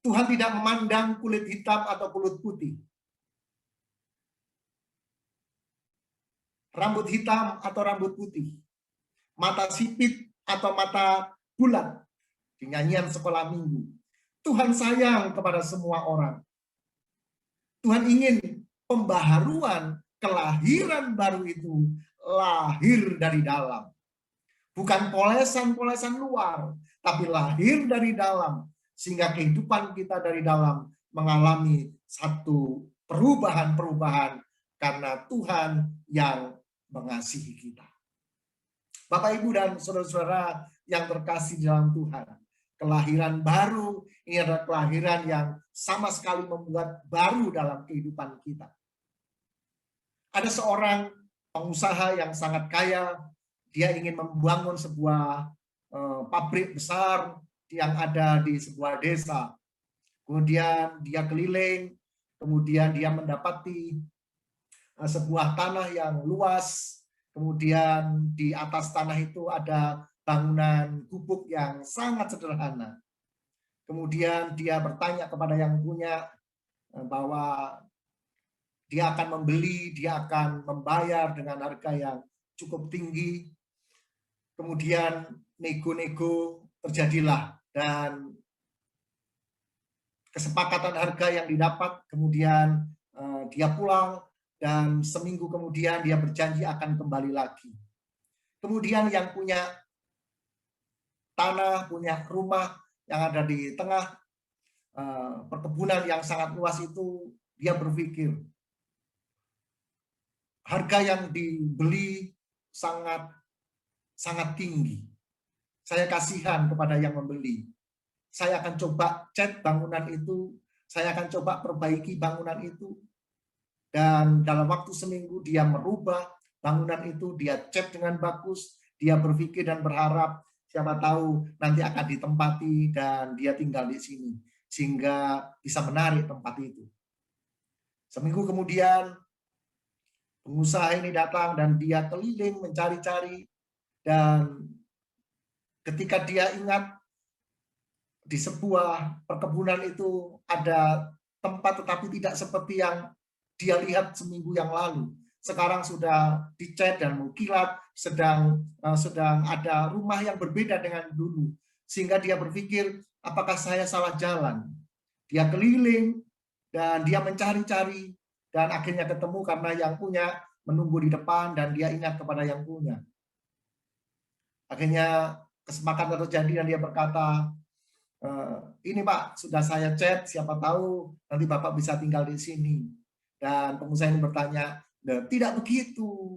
Tuhan tidak memandang kulit hitam atau kulit putih, rambut hitam atau rambut putih, mata sipit atau mata bulat. Di nyanyian sekolah minggu, Tuhan sayang kepada semua orang. Tuhan ingin pembaharuan, kelahiran baru itu lahir dari dalam. Bukan polesan-polesan luar, tapi lahir dari dalam. Sehingga kehidupan kita dari dalam mengalami satu perubahan-perubahan karena Tuhan yang mengasihi kita. Bapak, Ibu, dan saudara-saudara yang terkasih dalam Tuhan, kelahiran baru ini adalah kelahiran yang sama sekali membuat baru dalam kehidupan kita. Ada seorang pengusaha yang sangat kaya, dia ingin membangun sebuah pabrik besar yang ada di sebuah desa. Kemudian dia keliling, kemudian dia mendapati sebuah tanah yang luas, kemudian di atas tanah itu ada bangunan gubuk yang sangat sederhana. Kemudian dia bertanya kepada yang punya bahwa dia akan membeli, dia akan membayar dengan harga yang cukup tinggi. Kemudian nego-nego terjadilah dan kesepakatan harga yang didapat. Kemudian dia pulang dan seminggu kemudian dia berjanji akan kembali lagi. Kemudian yang punya tanah, punya rumah yang ada di tengah perkebunan yang sangat luas itu, dia berpikir harga yang dibeli sangat tinggi. Saya kasihan kepada yang membeli. Saya akan coba cat bangunan itu, saya akan coba perbaiki bangunan itu. Dan dalam waktu seminggu dia merubah bangunan itu, dia cat dengan bagus, dia berpikir dan berharap siapa tahu nanti akan ditempati dan dia tinggal di sini sehingga bisa menarik tempat itu. Seminggu kemudian pengusaha ini datang dan dia keliling mencari-cari, dan ketika dia ingat di sebuah perkebunan itu ada tempat tetapi tidak seperti yang dia lihat seminggu yang lalu. Sekarang sudah dicat dan mengkilat, sedang ada rumah yang berbeda dengan dulu. Sehingga dia berpikir, apakah saya salah jalan? Dia keliling, dan dia mencari-cari dan akhirnya ketemu karena yang punya menunggu di depan dan dia ingat kepada yang punya. Akhirnya kesepakatan terjadi dan dia berkata, ini Pak, sudah saya chat, siapa tahu nanti Bapak bisa tinggal di sini. Dan pengusaha ini bertanya, tidak begitu.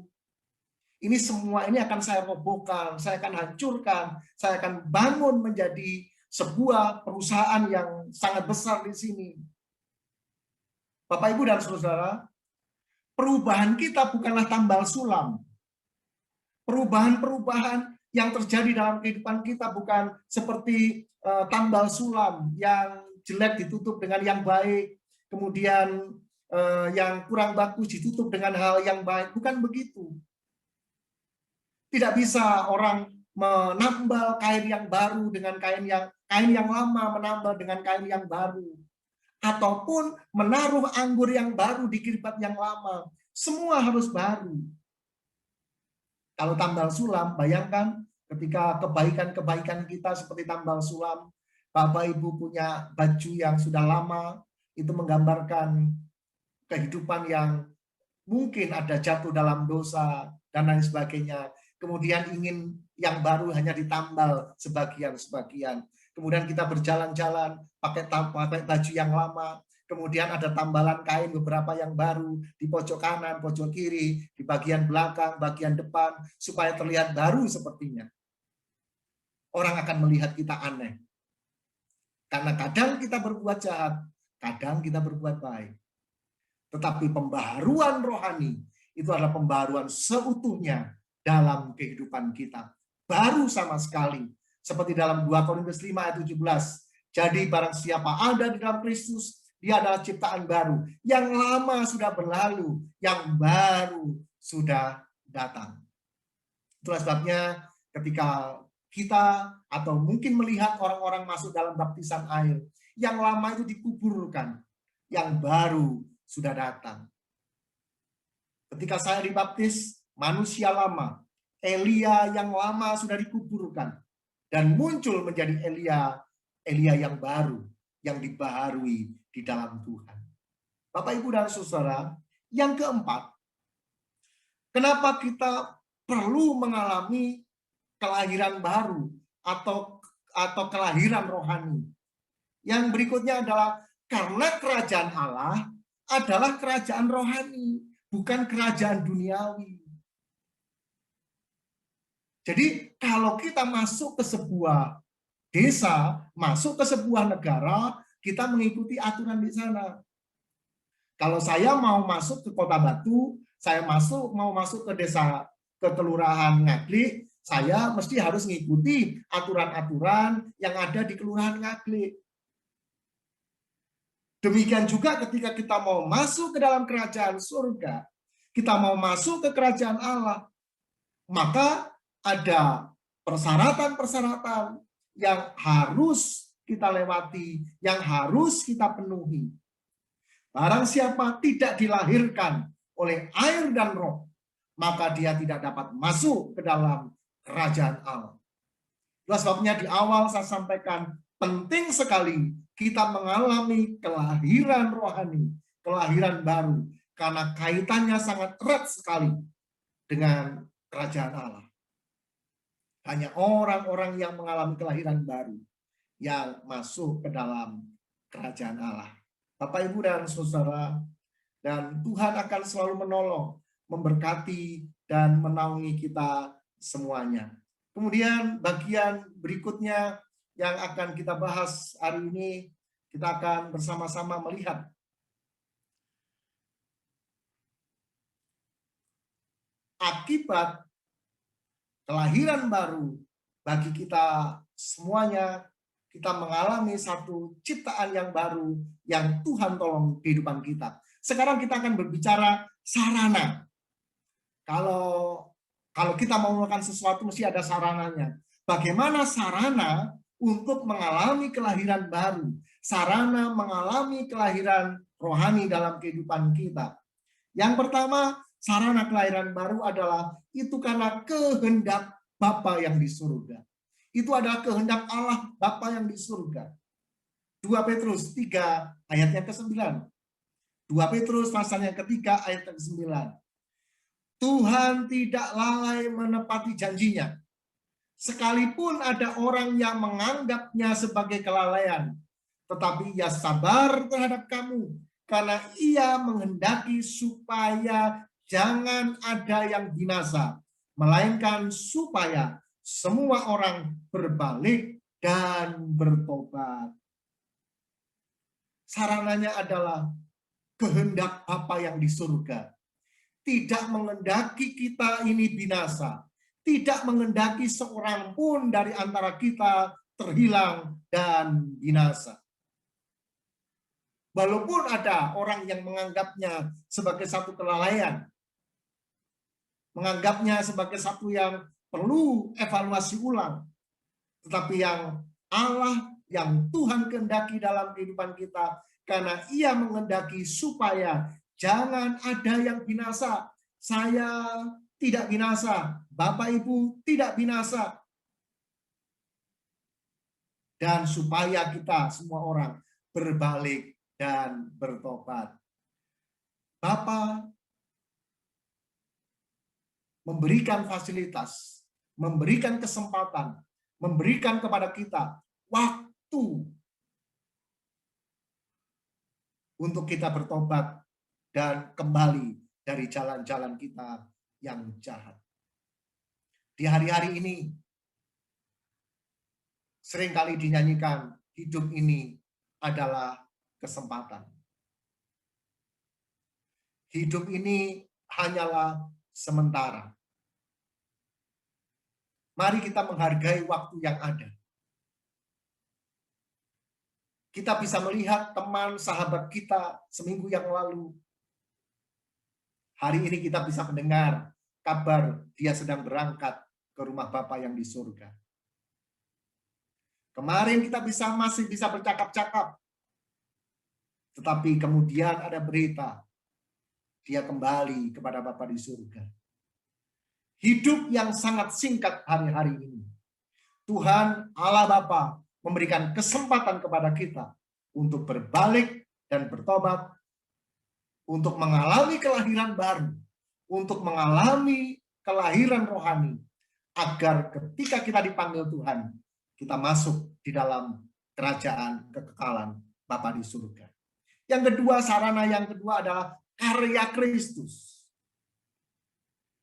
Ini semua ini akan saya robohkan, saya akan hancurkan, saya akan bangun menjadi sebuah perusahaan yang sangat besar di sini. Bapak, Ibu, dan Saudara, perubahan kita bukanlah tambal sulam. Perubahan-perubahan yang terjadi dalam kehidupan kita bukan seperti tambal sulam yang jelek ditutup dengan yang baik, kemudian yang kurang bagus ditutup dengan hal yang baik. Bukan begitu. Tidak bisa orang menambal kain yang baru dengan kain yang lama menambal dengan kain yang baru, ataupun menaruh anggur yang baru di kiribat yang lama. Semua harus baru. Kalau tambal sulam, bayangkan ketika kebaikan-kebaikan kita seperti tambal sulam, Bapak Ibu punya baju yang sudah lama, itu menggambarkan kehidupan yang mungkin ada jatuh dalam dosa dan lain sebagainya. Kemudian ingin yang baru hanya ditambal sebagian-sebagian. Kemudian kita berjalan-jalan pakai baju yang lama, kemudian ada tambalan kain beberapa yang baru di pojok kanan, pojok kiri, di bagian belakang, bagian depan, supaya terlihat baru sepertinya. Orang akan melihat kita aneh. Karena kadang kita berbuat jahat, kadang kita berbuat baik. Tetapi pembaharuan rohani itu adalah pembaharuan seutuhnya dalam kehidupan kita. Baru sama sekali. Seperti dalam 2 Korintus 5 ayat 17. Jadi barang siapa ada di dalam Kristus, dia adalah ciptaan baru. Yang lama sudah berlalu, yang baru sudah datang. Itulah sebabnya ketika kita atau mungkin melihat orang-orang masuk dalam baptisan air, yang lama itu dikuburkan, yang baru sudah datang. Ketika saya dibaptis, manusia lama, Elia yang lama sudah dikuburkan, dan muncul menjadi Elia yang baru, yang dibaharui di dalam Tuhan. Bapak, Ibu, dan Saudara, yang keempat, kenapa kita perlu mengalami kelahiran baru atau kelahiran rohani? Yang berikutnya adalah karena kerajaan Allah adalah kerajaan rohani, bukan kerajaan duniawi. Jadi kalau kita masuk ke sebuah desa, masuk ke sebuah negara, kita mengikuti aturan di sana. Kalau saya mau masuk ke Kota Batu, saya mau masuk ke desa, ke kelurahan Ngaglik, saya mesti harus mengikuti aturan-aturan yang ada di kelurahan Ngaglik. Demikian juga ketika kita mau masuk ke dalam kerajaan surga, kita mau masuk ke kerajaan Allah, maka ada persyaratan-persyaratan yang harus kita lewati, yang harus kita penuhi. Barang siapa tidak dilahirkan oleh air dan roh, maka dia tidak dapat masuk ke dalam kerajaan Allah. Itulah sebabnya di awal saya sampaikan, penting sekali kita mengalami kelahiran rohani, kelahiran baru, karena kaitannya sangat erat sekali dengan kerajaan Allah. Hanya orang-orang yang mengalami kelahiran baru yang masuk ke dalam kerajaan Allah. Bapak, Ibu, dan Saudara, dan Tuhan akan selalu menolong, memberkati, dan menaungi kita semuanya. Kemudian bagian berikutnya yang akan kita bahas hari ini, kita akan bersama-sama melihat akibat kelahiran baru bagi kita semuanya. Kita mengalami satu ciptaan yang baru yang Tuhan tolong kehidupan kita. Sekarang kita akan berbicara sarana. Kalau kita mau melakukan sesuatu mesti ada sarananya. Bagaimana sarana untuk mengalami kelahiran baru? Sarana mengalami kelahiran rohani dalam kehidupan kita. Yang pertama, sarana kelahiran baru adalah itu karena kehendak Bapa yang di surga. Itu adalah kehendak Allah Bapa yang di surga. 2 Petrus 3 ayatnya ke-9. 2 Petrus pasal yang ketiga ayat yang ke-9. Tuhan tidak lalai menepati janjinya. Sekalipun ada orang yang menganggapnya sebagai kelalaian, tetapi ia sabar terhadap kamu, karena ia menghendaki supaya jangan ada yang binasa, melainkan supaya semua orang berbalik dan bertobat. Sarananya adalah kehendak Bapa yang di surga. Tidak menghendaki kita ini binasa. Tidak menghendaki seorang pun dari antara kita terhilang dan binasa. Walaupun ada orang yang menganggapnya sebagai satu kelalaian, menganggapnya sebagai satu yang perlu evaluasi ulang, tetapi yang Allah, yang Tuhan kehendaki dalam kehidupan kita, karena Ia menghendaki supaya jangan ada yang binasa. Saya tidak binasa, Bapak Ibu tidak binasa. Dan supaya kita semua orang berbalik dan bertobat. Bapa memberikan fasilitas, memberikan kesempatan, memberikan kepada kita waktu untuk kita bertobat dan kembali dari jalan-jalan kita yang jahat. Di hari-hari ini seringkali dinyanyikan, hidup ini adalah kesempatan. Hidup ini hanyalah sementara. Mari kita menghargai waktu yang ada. Kita bisa melihat teman sahabat kita seminggu yang lalu. Hari ini kita bisa mendengar kabar dia sedang berangkat ke rumah Bapa yang di surga. Kemarin kita masih bisa bercakap-cakap. Tetapi kemudian ada berita, dia kembali kepada Bapa di surga. Hidup yang sangat singkat hari-hari ini. Tuhan Allah Bapa memberikan kesempatan kepada kita untuk berbalik dan bertobat, untuk mengalami kelahiran baru, untuk mengalami kelahiran rohani, agar ketika kita dipanggil Tuhan, kita masuk di dalam kerajaan kekekalan Bapa di surga. Yang kedua, sarana yang kedua adalah karya Kristus.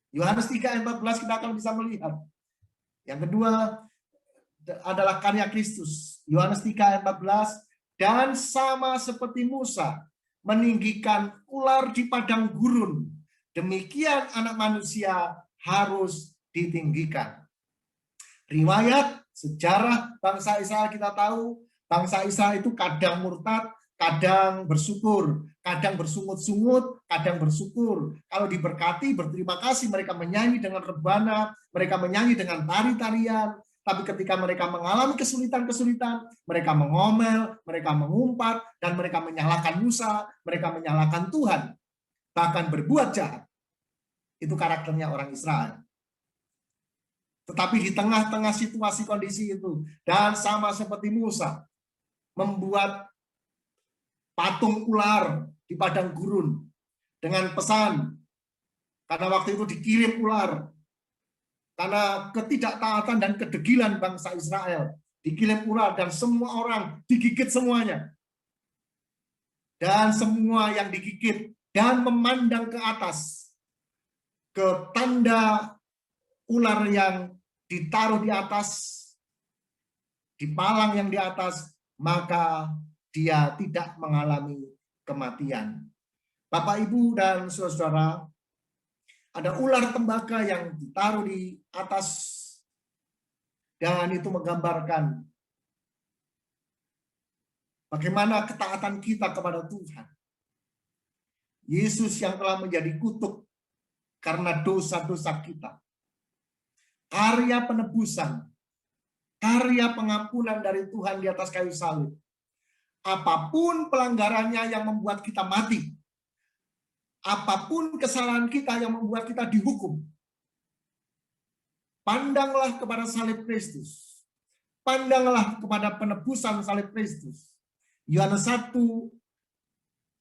Yohanes 3 ayat 14 kita akan bisa melihat. Yang kedua adalah karya Kristus. Yohanes 3 ayat 14, dan sama seperti Musa meninggikan ular di padang gurun, demikian Anak Manusia harus ditinggikan. Riwayat sejarah bangsa Israel kita tahu, bangsa Israel itu kadang murtad, kadang bersyukur, kadang bersungut-sungut, kadang bersyukur. Kalau diberkati, berterima kasih, mereka menyanyi dengan rebana, mereka menyanyi dengan tari-tarian. Tapi ketika mereka mengalami kesulitan-kesulitan, mereka mengomel, mereka mengumpat, dan mereka menyalahkan Musa, mereka menyalahkan Tuhan, bahkan berbuat jahat. Itu karakternya orang Israel. Tetapi di tengah-tengah situasi kondisi itu, dan sama seperti Musa, membuat patung ular di padang gurun dengan pesan, karena waktu itu dikirim ular, karena ketidaktaatan dan kedegilan bangsa Israel, dikirim ular dan semua orang digigit semuanya. Dan semua yang digigit dan memandang ke atas, ke tanda ular yang ditaruh di atas, di palang yang di atas, maka dia tidak mengalami kematian. Bapak, Ibu, dan saudara-saudara, ada ular tembaga yang ditaruh di atas, dan itu menggambarkan bagaimana ketaatan kita kepada Tuhan. Yesus yang telah menjadi kutuk karena dosa-dosa kita. Karya penebusan, karya pengampunan dari Tuhan di atas kayu salib. Apapun pelanggarannya yang membuat kita mati, apapun kesalahan kita yang membuat kita dihukum, pandanglah kepada salib Kristus. Pandanglah kepada penebusan salib Kristus. Yohanes 1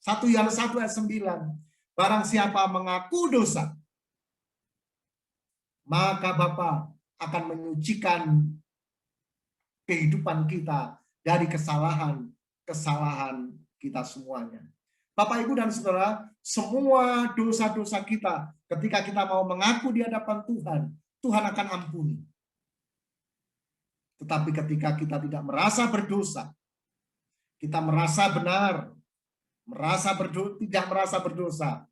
1 Yohanes 1 ayat 9. Barang siapa mengaku dosa, maka Bapa akan menyucikan kehidupan kita dari kesalahan kita semuanya. Bapak, Ibu, dan Saudara, semua dosa-dosa kita ketika kita mau mengaku di hadapan Tuhan, Tuhan akan ampuni. Tetapi ketika kita tidak merasa berdosa, kita merasa benar, tidak merasa berdosa,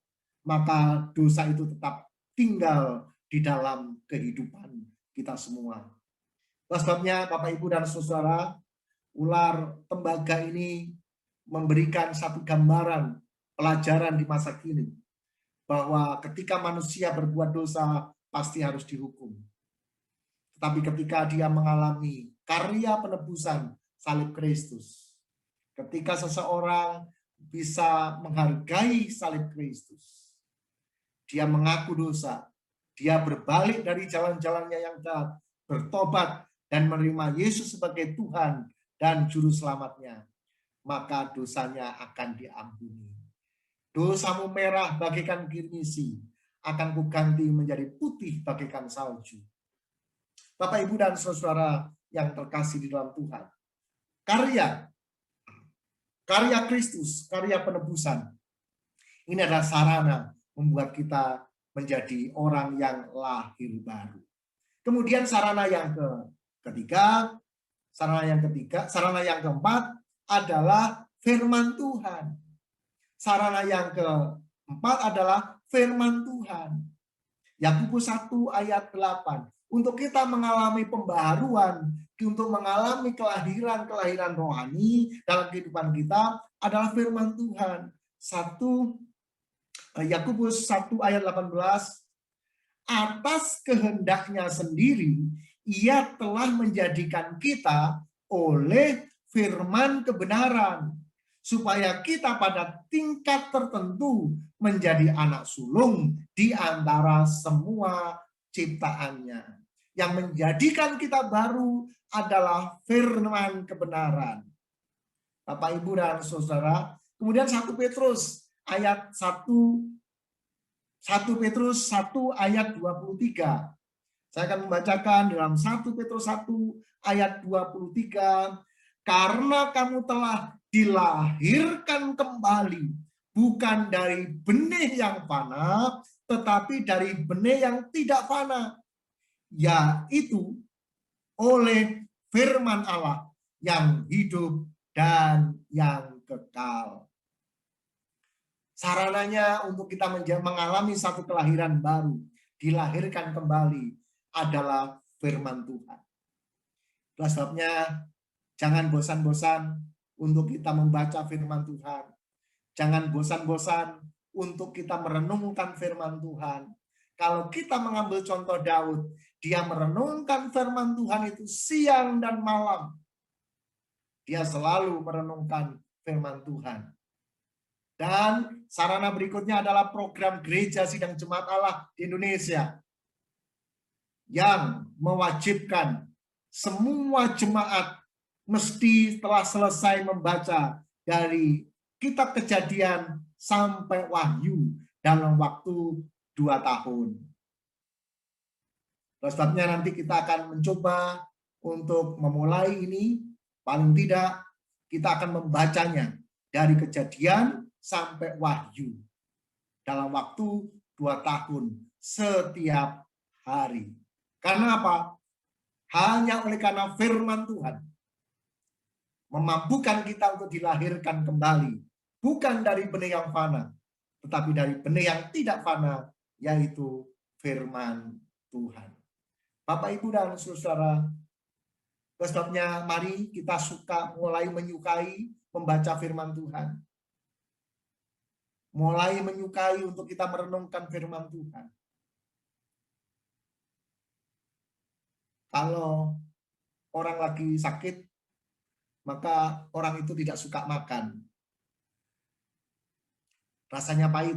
maka dosa itu tetap tinggal di dalam kehidupan kita semua. Sebabnya Bapak, Ibu, dan Saudara, ular tembaga ini memberikan satu gambaran pelajaran di masa kini, bahwa ketika manusia berbuat dosa pasti harus dihukum. Tetapi ketika dia mengalami karya penebusan salib Kristus, ketika seseorang bisa menghargai salib Kristus, dia mengaku dosa, dia berbalik dari jalan-jalannya yang jahat, bertobat, dan menerima Yesus sebagai Tuhan dan Juru Selamatnya, maka dosanya akan diampuni. Dosamu merah bagaikan kirmisi, akan kuganti menjadi putih bagaikan salju. Bapak, Ibu, dan Saudara yang terkasih di dalam Tuhan, karya Kristus, karya penebusan, ini adalah sarana membuat kita menjadi orang yang lahir baru. Kemudian sarana yang keempat adalah firman Tuhan. Sarana yang keempat adalah firman Tuhan. Yakobus 1 ayat 8. Untuk kita mengalami pembaharuan, untuk mengalami kelahiran rohani dalam kehidupan kita adalah firman Tuhan. Yakobus 1 ayat 18. Atas kehendaknya sendiri, Ia telah menjadikan kita oleh firman kebenaran, supaya kita pada tingkat tertentu menjadi anak sulung di antara semua ciptaannya. Yang menjadikan kita baru adalah firman kebenaran. Bapak, Ibu, dan Saudara, kemudian 1 Petrus ayat 1 ayat 23. Saya akan membacakan dalam 1 Petrus 1 ayat 23. Karena kamu telah dilahirkan kembali, bukan dari benih yang fana, tetapi dari benih yang tidak fana, yaitu oleh firman Allah yang hidup dan yang kekal. Sarananya untuk kita mengalami satu kelahiran baru, dilahirkan kembali, adalah firman Tuhan. Itulah sebabnya jangan bosan-bosan untuk kita membaca firman Tuhan. Jangan bosan-bosan untuk kita merenungkan firman Tuhan. Kalau kita mengambil contoh Daud, dia merenungkan firman Tuhan itu siang dan malam. Dia selalu merenungkan firman Tuhan. Dan sarana berikutnya adalah program Gereja Sidang Jemaat Allah di Indonesia, yang mewajibkan semua jemaat mesti telah selesai membaca dari Kitab Kejadian sampai Wahyu dalam waktu 2 tahun. Sebabnya nanti kita akan mencoba untuk memulai ini, paling tidak kita akan membacanya dari Kejadian sampai Wahyu dalam waktu 2 tahun setiap hari. Karena apa? Hanya oleh karena firman Tuhan memampukan kita untuk dilahirkan kembali, bukan dari benih yang fana, tetapi dari benih yang tidak fana, yaitu firman Tuhan. Bapak, Ibu, dan Saudara, sebabnya mari kita mulai menyukai membaca firman Tuhan. Mulai menyukai untuk kita merenungkan firman Tuhan. Kalau orang lagi sakit, maka orang itu tidak suka makan. Rasanya pahit.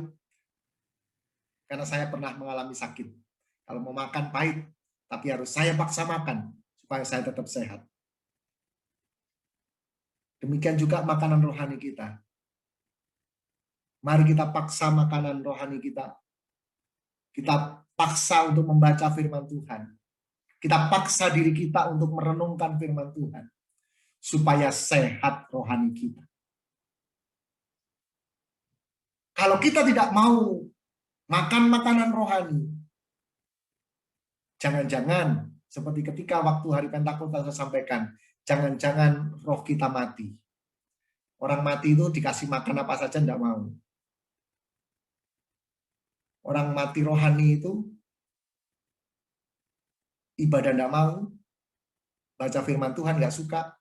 Karena saya pernah mengalami sakit. Kalau mau makan pahit, tapi harus saya paksa makan supaya saya tetap sehat. Demikian juga makanan rohani kita. Mari kita paksa makanan rohani kita. Kita paksa untuk membaca firman Tuhan. Kita paksa diri kita untuk merenungkan firman Tuhan. Supaya sehat rohani kita. Kalau kita tidak mau makan makanan rohani, jangan-jangan seperti ketika waktu hari Pentakosta saya sampaikan, jangan-jangan roh kita mati. Orang mati itu dikasih makan apa saja tidak mau. Orang mati rohani itu ibadah tidak mau, baca firman Tuhan nggak suka.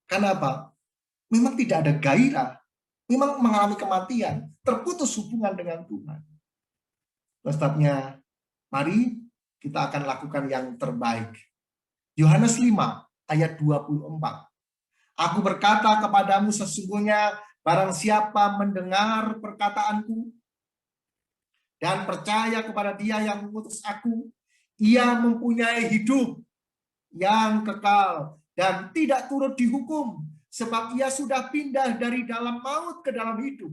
Kenapa? Memang tidak ada gairah, memang mengalami kematian, terputus hubungan dengan Tuhan. Oleh sebabnya, mari kita akan lakukan yang terbaik. Yohanes 5 ayat 24. Aku berkata kepadamu sesungguhnya barang siapa mendengar perkataanku dan percaya kepada Dia yang mengutus aku, ia mempunyai hidup yang kekal dan tidak turut dihukum, sebab ia sudah pindah dari dalam maut ke dalam hidup.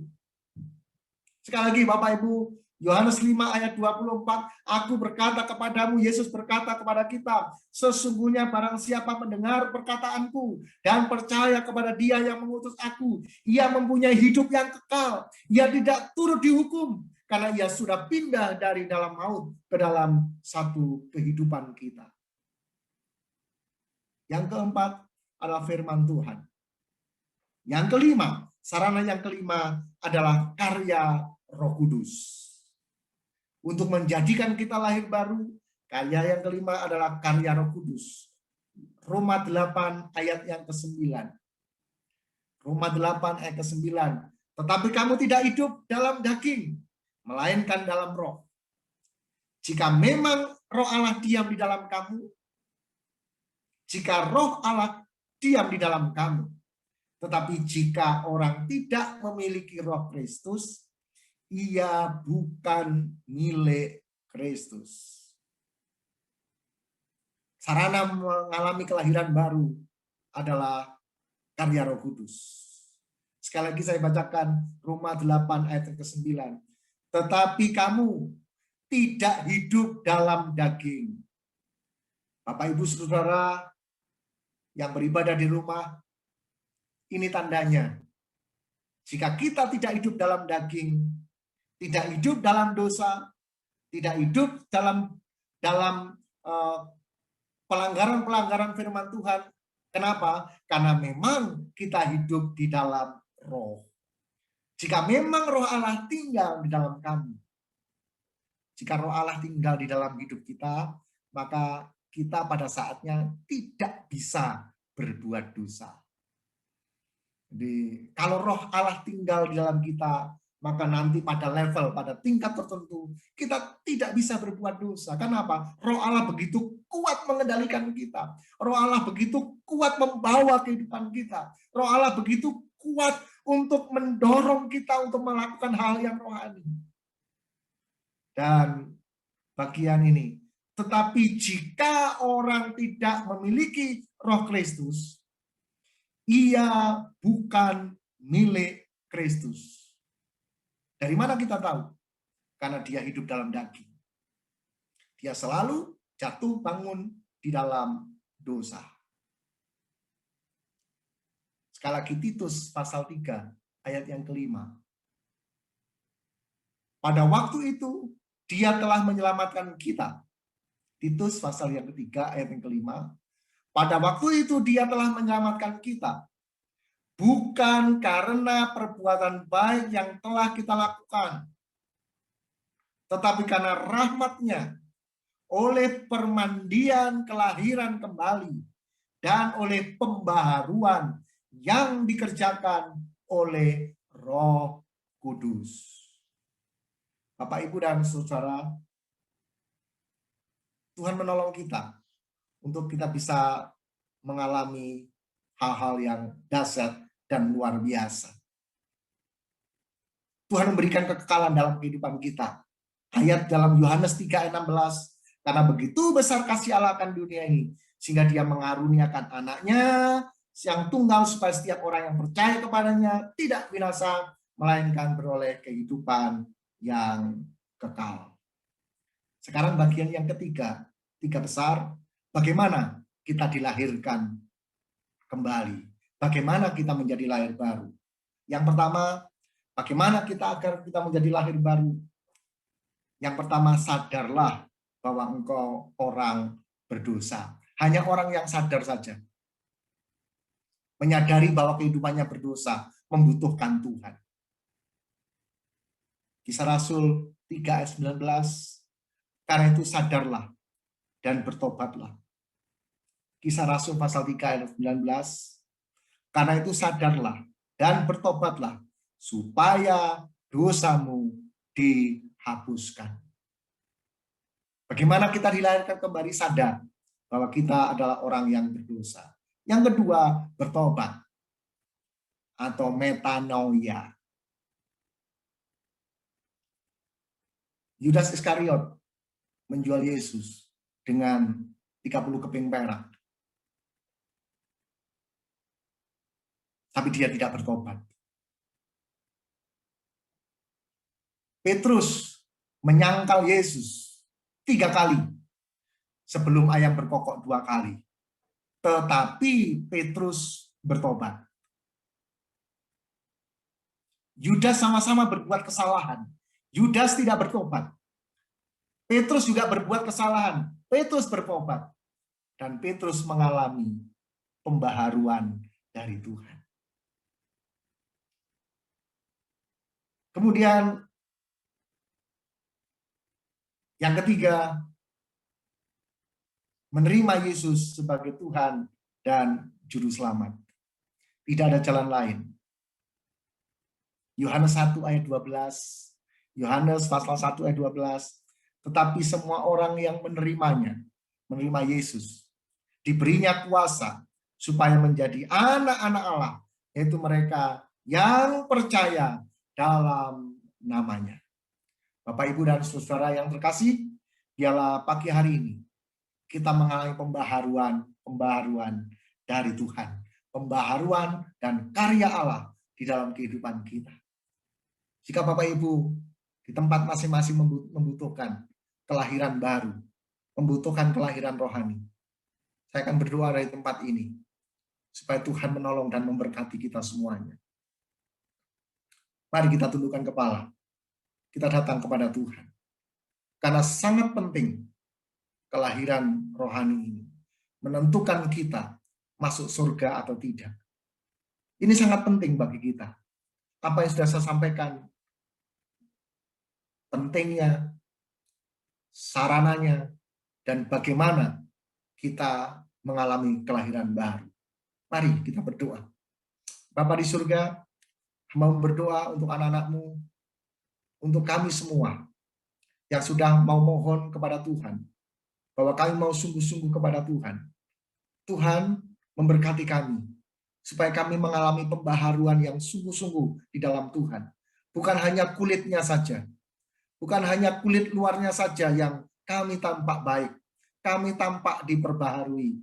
Sekali lagi Bapak Ibu, Yohanes 5 ayat 24, aku berkata kepadamu, Yesus berkata kepada kita, sesungguhnya barang siapa mendengar perkataanku dan percaya kepada Dia yang mengutus aku, ia mempunyai hidup yang kekal, ia tidak turut dihukum, karena ia sudah pindah dari dalam maut ke dalam satu kehidupan kita. Yang keempat adalah firman Tuhan. Yang kelima, sarana yang kelima adalah karya Roh Kudus. Untuk menjadikan kita lahir baru, karya yang kelima adalah karya Roh Kudus. Roma 8 ayat yang ke-9. Roma 8 ayat ke-9. Tetapi kamu tidak hidup dalam daging, melainkan dalam roh. Jika memang roh Allah diam di dalam kamu, jika roh Allah diam di dalam kamu, tetapi jika orang tidak memiliki roh Kristus, ia bukan milik Kristus. Sarana mengalami kelahiran baru adalah karya Roh Kudus. Sekali lagi saya bacakan Roma 8 ayat ke-9. Tetapi kamu tidak hidup dalam daging. Bapak Ibu Saudara yang beribadah di rumah, ini tandanya. Jika kita tidak hidup dalam daging, tidak hidup dalam dosa, tidak hidup dalam pelanggaran-pelanggaran firman Tuhan. Kenapa? Karena memang kita hidup di dalam roh. Jika memang roh Allah tinggal di dalam kamu, jika roh Allah tinggal di dalam hidup kita, maka kita pada saatnya tidak bisa berbuat dosa. Jadi kalau roh Allah tinggal di dalam kita, maka nanti pada level, pada tingkat tertentu, kita tidak bisa berbuat dosa. Kenapa? Roh Allah begitu kuat mengendalikan kita. Roh Allah begitu kuat membawa kehidupan kita. Roh Allah begitu kuat untuk mendorong kita untuk melakukan hal yang rohani. Dan bagian ini, tetapi jika orang tidak memiliki roh Kristus, ia bukan milik Kristus. Dari mana kita tahu? Karena dia hidup dalam daging. Dia selalu jatuh bangun di dalam dosa. Sekali lagi Titus pasal 3 ayat yang kelima. Pada waktu itu dia telah menyelamatkan kita. Titus pasal yang ketiga ayat yang kelima. Pada waktu itu dia telah menyelamatkan kita. Bukan karena perbuatan baik yang telah kita lakukan, tetapi karena rahmat-Nya, oleh permandian kelahiran kembali, dan oleh pembaharuan yang dikerjakan oleh Roh Kudus. Bapak, Ibu, dan Saudara, Tuhan menolong kita untuk kita bisa mengalami hal-hal yang dahsyat dan luar biasa. Tuhan memberikan kekekalan dalam kehidupan kita. Ayat dalam Yohanes 3 ayat 16, karena begitu besar kasih Allah akan dunia ini, sehingga dia mengaruniakan anaknya yang tunggal supaya setiap orang yang percaya kepadanya tidak binasa, melainkan beroleh kehidupan yang kekal. Sekarang bagian yang ketiga, tiga besar, bagaimana kita dilahirkan kembali. Bagaimana kita menjadi lahir baru. Yang pertama, bagaimana kita agar kita menjadi lahir baru. Yang pertama, sadarlah bahwa engkau orang berdosa. Hanya orang yang sadar saja. Menyadari bahwa kehidupannya berdosa, membutuhkan Tuhan. Kisah Rasul 3 ayat 19, karena itu sadarlah dan bertobatlah. Kisah Rasul pasal 3 ayat 19, karena itu sadarlah dan bertobatlah, supaya dosamu dihapuskan. Bagaimana kita dilahirkan kembali? Sadar bahwa kita adalah orang yang berdosa. Yang kedua, bertobat atau metanoia. Yudas Iskariot menjual Yesus dengan 30 keping perak. Tapi dia tidak bertobat. Petrus menyangkal Yesus 3 kali sebelum ayam berkokok 2 kali. Tetapi Petrus bertobat. Yudas sama-sama berbuat kesalahan. Yudas tidak bertobat. Petrus juga berbuat kesalahan. Petrus bertobat. Dan Petrus mengalami pembaharuan dari Tuhan. Kemudian yang ketiga, menerima Yesus sebagai Tuhan dan Juru Selamat. Tidak ada jalan lain. Yohanes 1 ayat 12, Yohanes pasal 1 ayat 12, tetapi semua orang yang menerimanya, menerima Yesus, diberinya kuasa supaya menjadi anak-anak Allah, yaitu mereka yang percaya dalam namanya. Bapak, Ibu, dan saudara yang terkasih, biarlah pagi hari ini kita mengalami pembaharuan dari Tuhan, pembaharuan dan karya Allah di dalam kehidupan kita. Jika Bapak Ibu di tempat masing-masing membutuhkan kelahiran baru, membutuhkan kelahiran rohani, saya akan berdoa dari tempat ini supaya Tuhan menolong dan memberkati kita semuanya. Mari kita tundukkan kepala. Kita datang kepada Tuhan. Karena sangat penting kelahiran rohani ini menentukan kita masuk surga atau tidak. Ini sangat penting bagi kita. Apa yang sudah saya sampaikan, pentingnya, sarananya, dan bagaimana kita mengalami kelahiran baru. Mari kita berdoa. Bapa di surga, mau berdoa untuk anak-anak-Mu, untuk kami semua yang sudah mau mohon kepada Tuhan, bahwa kami mau sungguh-sungguh kepada Tuhan. Tuhan memberkati kami, supaya kami mengalami pembaharuan yang sungguh-sungguh di dalam Tuhan. Bukan hanya kulitnya saja, bukan hanya kulit luarnya saja yang kami tampak baik, kami tampak diperbaharui,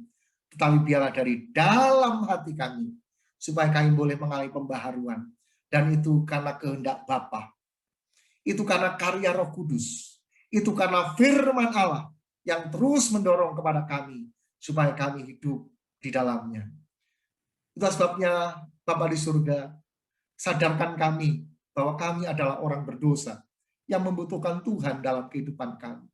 tetapi biarlah dari dalam hati kami, supaya kami boleh mengalami pembaharuan. Dan itu karena kehendak Bapa. Itu karena karya Roh Kudus. Itu karena firman Allah yang terus mendorong kepada kami supaya kami hidup di dalamnya. Itu sebabnya Bapa di surga, sadarkan kami bahwa kami adalah orang berdosa yang membutuhkan Tuhan dalam kehidupan kami.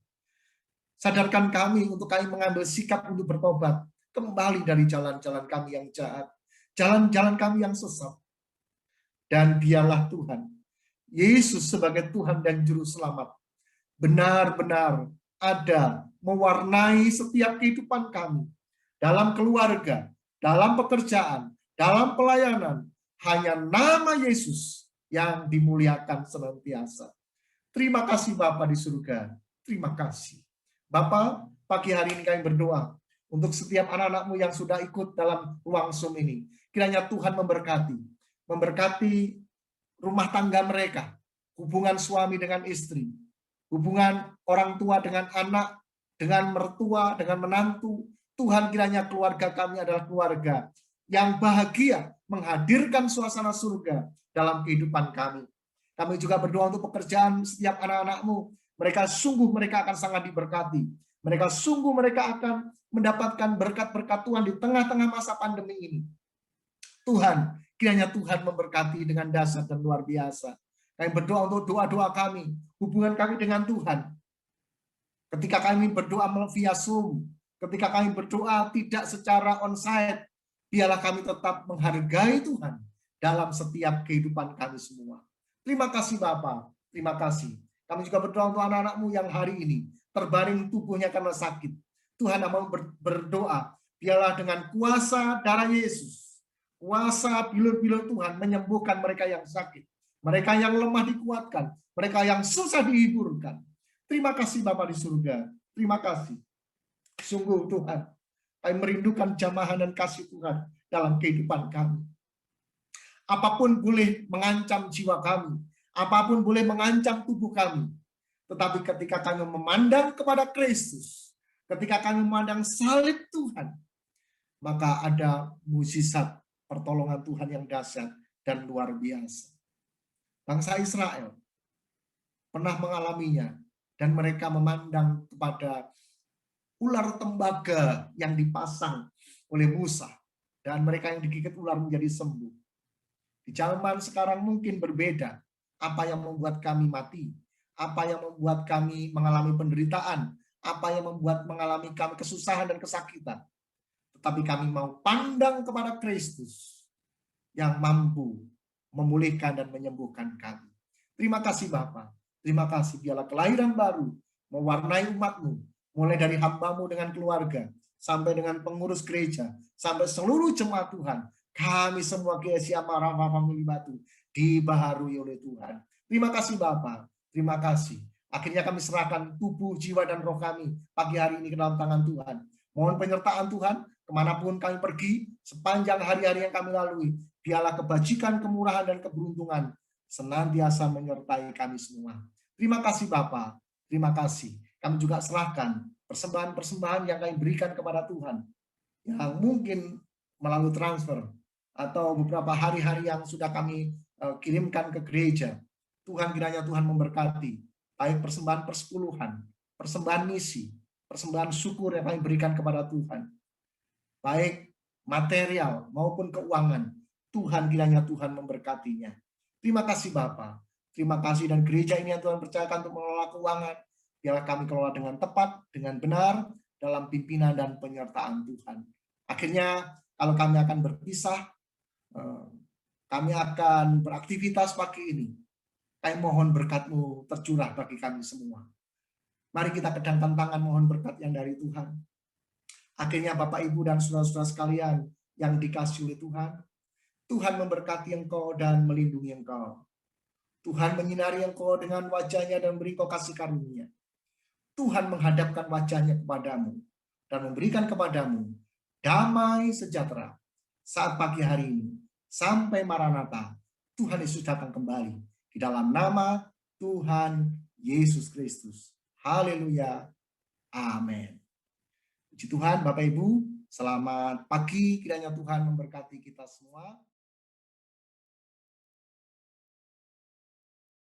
Sadarkan kami untuk kami mengambil sikap untuk bertobat kembali dari jalan-jalan kami yang jahat, jalan-jalan kami yang sesat. Dan biarlah Tuhan Yesus sebagai Tuhan dan Juru Selamat benar-benar ada mewarnai setiap kehidupan kami dalam keluarga, dalam pekerjaan, dalam pelayanan. Hanya nama Yesus yang dimuliakan senantiasa. Terima kasih Bapa di surga. Terima kasih. Bapa, pagi hari ini kami berdoa untuk setiap anak-anak-Mu yang sudah ikut dalam ruang Zoom ini. Kiranya Tuhan memberkati rumah tangga mereka, hubungan suami dengan istri, hubungan orang tua dengan anak, dengan mertua, dengan menantu. Tuhan, kiranya keluarga kami adalah keluarga yang bahagia, menghadirkan suasana surga dalam kehidupan kami. Kami juga berdoa untuk pekerjaan setiap anak-anak-Mu. Mereka akan sangat diberkati. Mereka akan mendapatkan berkat-berkat Tuhan di tengah-tengah masa pandemi ini. Tuhan, kiranya Tuhan memberkati dengan dahsyat dan luar biasa. Kami berdoa untuk doa-doa kami, hubungan kami dengan Tuhan. Ketika kami berdoa via Zoom, ketika kami berdoa tidak secara onsite, biarlah kami tetap menghargai Tuhan dalam setiap kehidupan kami semua. Terima kasih Bapa, terima kasih. Kami juga berdoa untuk anak-anak-Mu yang hari ini terbaring tubuhnya karena sakit. Tuhan mau berdoa, biarlah dengan kuasa darah Yesus, kuasa bilur-bilur Tuhan menyembuhkan mereka yang sakit, mereka yang lemah dikuatkan, mereka yang susah dihiburkan. Terima kasih Bapa di surga, terima kasih. Sungguh Tuhan, kami merindukan jamahan dan kasih Tuhan dalam kehidupan kami. Apapun boleh mengancam jiwa kami, apapun boleh mengancam tubuh kami, tetapi ketika kami memandang kepada Kristus, ketika kami memandang salib Tuhan, maka ada mukjizat pertolongan Tuhan yang dahsyat dan luar biasa. Bangsa Israel pernah mengalaminya, dan mereka memandang kepada ular tembaga yang dipasang oleh Musa, dan mereka yang digigit ular menjadi sembuh. Di zaman sekarang mungkin berbeda. Apa yang membuat kami mati? Apa yang membuat kami mengalami penderitaan? Apa yang membuat mengalami kami kesusahan dan kesakitan? Tetapi kami mau pandang kepada Kristus yang mampu memulihkan dan menyembuhkan kami. Terima kasih Bapa. Terima kasih biarlah kelahiran baru mewarnai umat-Mu, mulai dari hamba-Mu dengan keluarga, sampai dengan pengurus gereja, sampai seluruh jemaat Tuhan. Kami semua GSI Amarama Family Batu dibaharui oleh Tuhan. Terima kasih Bapa, terima kasih. Akhirnya kami serahkan tubuh, jiwa, dan roh kami pagi hari ini ke dalam tangan Tuhan. Mohon penyertaan Tuhan, kemanapun kami pergi, sepanjang hari-hari yang kami lalui, biarlah kebajikan, kemurahan, dan keberuntungan senantiasa menyertai kami semua. Terima kasih Bapa, terima kasih. Kami juga serahkan persembahan-persembahan yang kami berikan kepada Tuhan, yang mungkin melalui transfer, atau beberapa hari-hari yang sudah kami kirimkan ke gereja. Tuhan kiranya Tuhan memberkati, baik persembahan persepuluhan, persembahan misi, persembahan syukur yang kami berikan kepada Tuhan, baik material maupun keuangan. Tuhan kiranya Tuhan memberkatinya. Terima kasih Bapa, terima kasih, dan gereja ini yang Tuhan percayakan untuk mengelola keuangan, biarlah kami kelola dengan tepat, dengan benar, dalam pimpinan dan penyertaan Tuhan. Akhirnya kalau kami akan berpisah, kami akan beraktivitas pagi ini, kami mohon berkat-Mu tercurah bagi kami semua. Mari kita kedangkan tangan mohon berkat yang dari Tuhan. Akhirnya Bapak, Ibu, dan saudara-saudara sekalian yang dikasihi oleh Tuhan, Tuhan memberkati engkau dan melindungi engkau. Tuhan menyinari engkau dengan wajah-Nya dan beri engkau kasih karunia. Tuhan menghadapkan wajah-Nya kepadamu dan memberikan kepadamu damai sejahtera saat pagi hari ini. Sampai Maranatha, Tuhan Yesus datang kembali. Di dalam nama Tuhan Yesus Kristus. Haleluya. Amin. Puji Tuhan, Bapak Ibu. Selamat pagi. Kiranya Tuhan memberkati kita semua.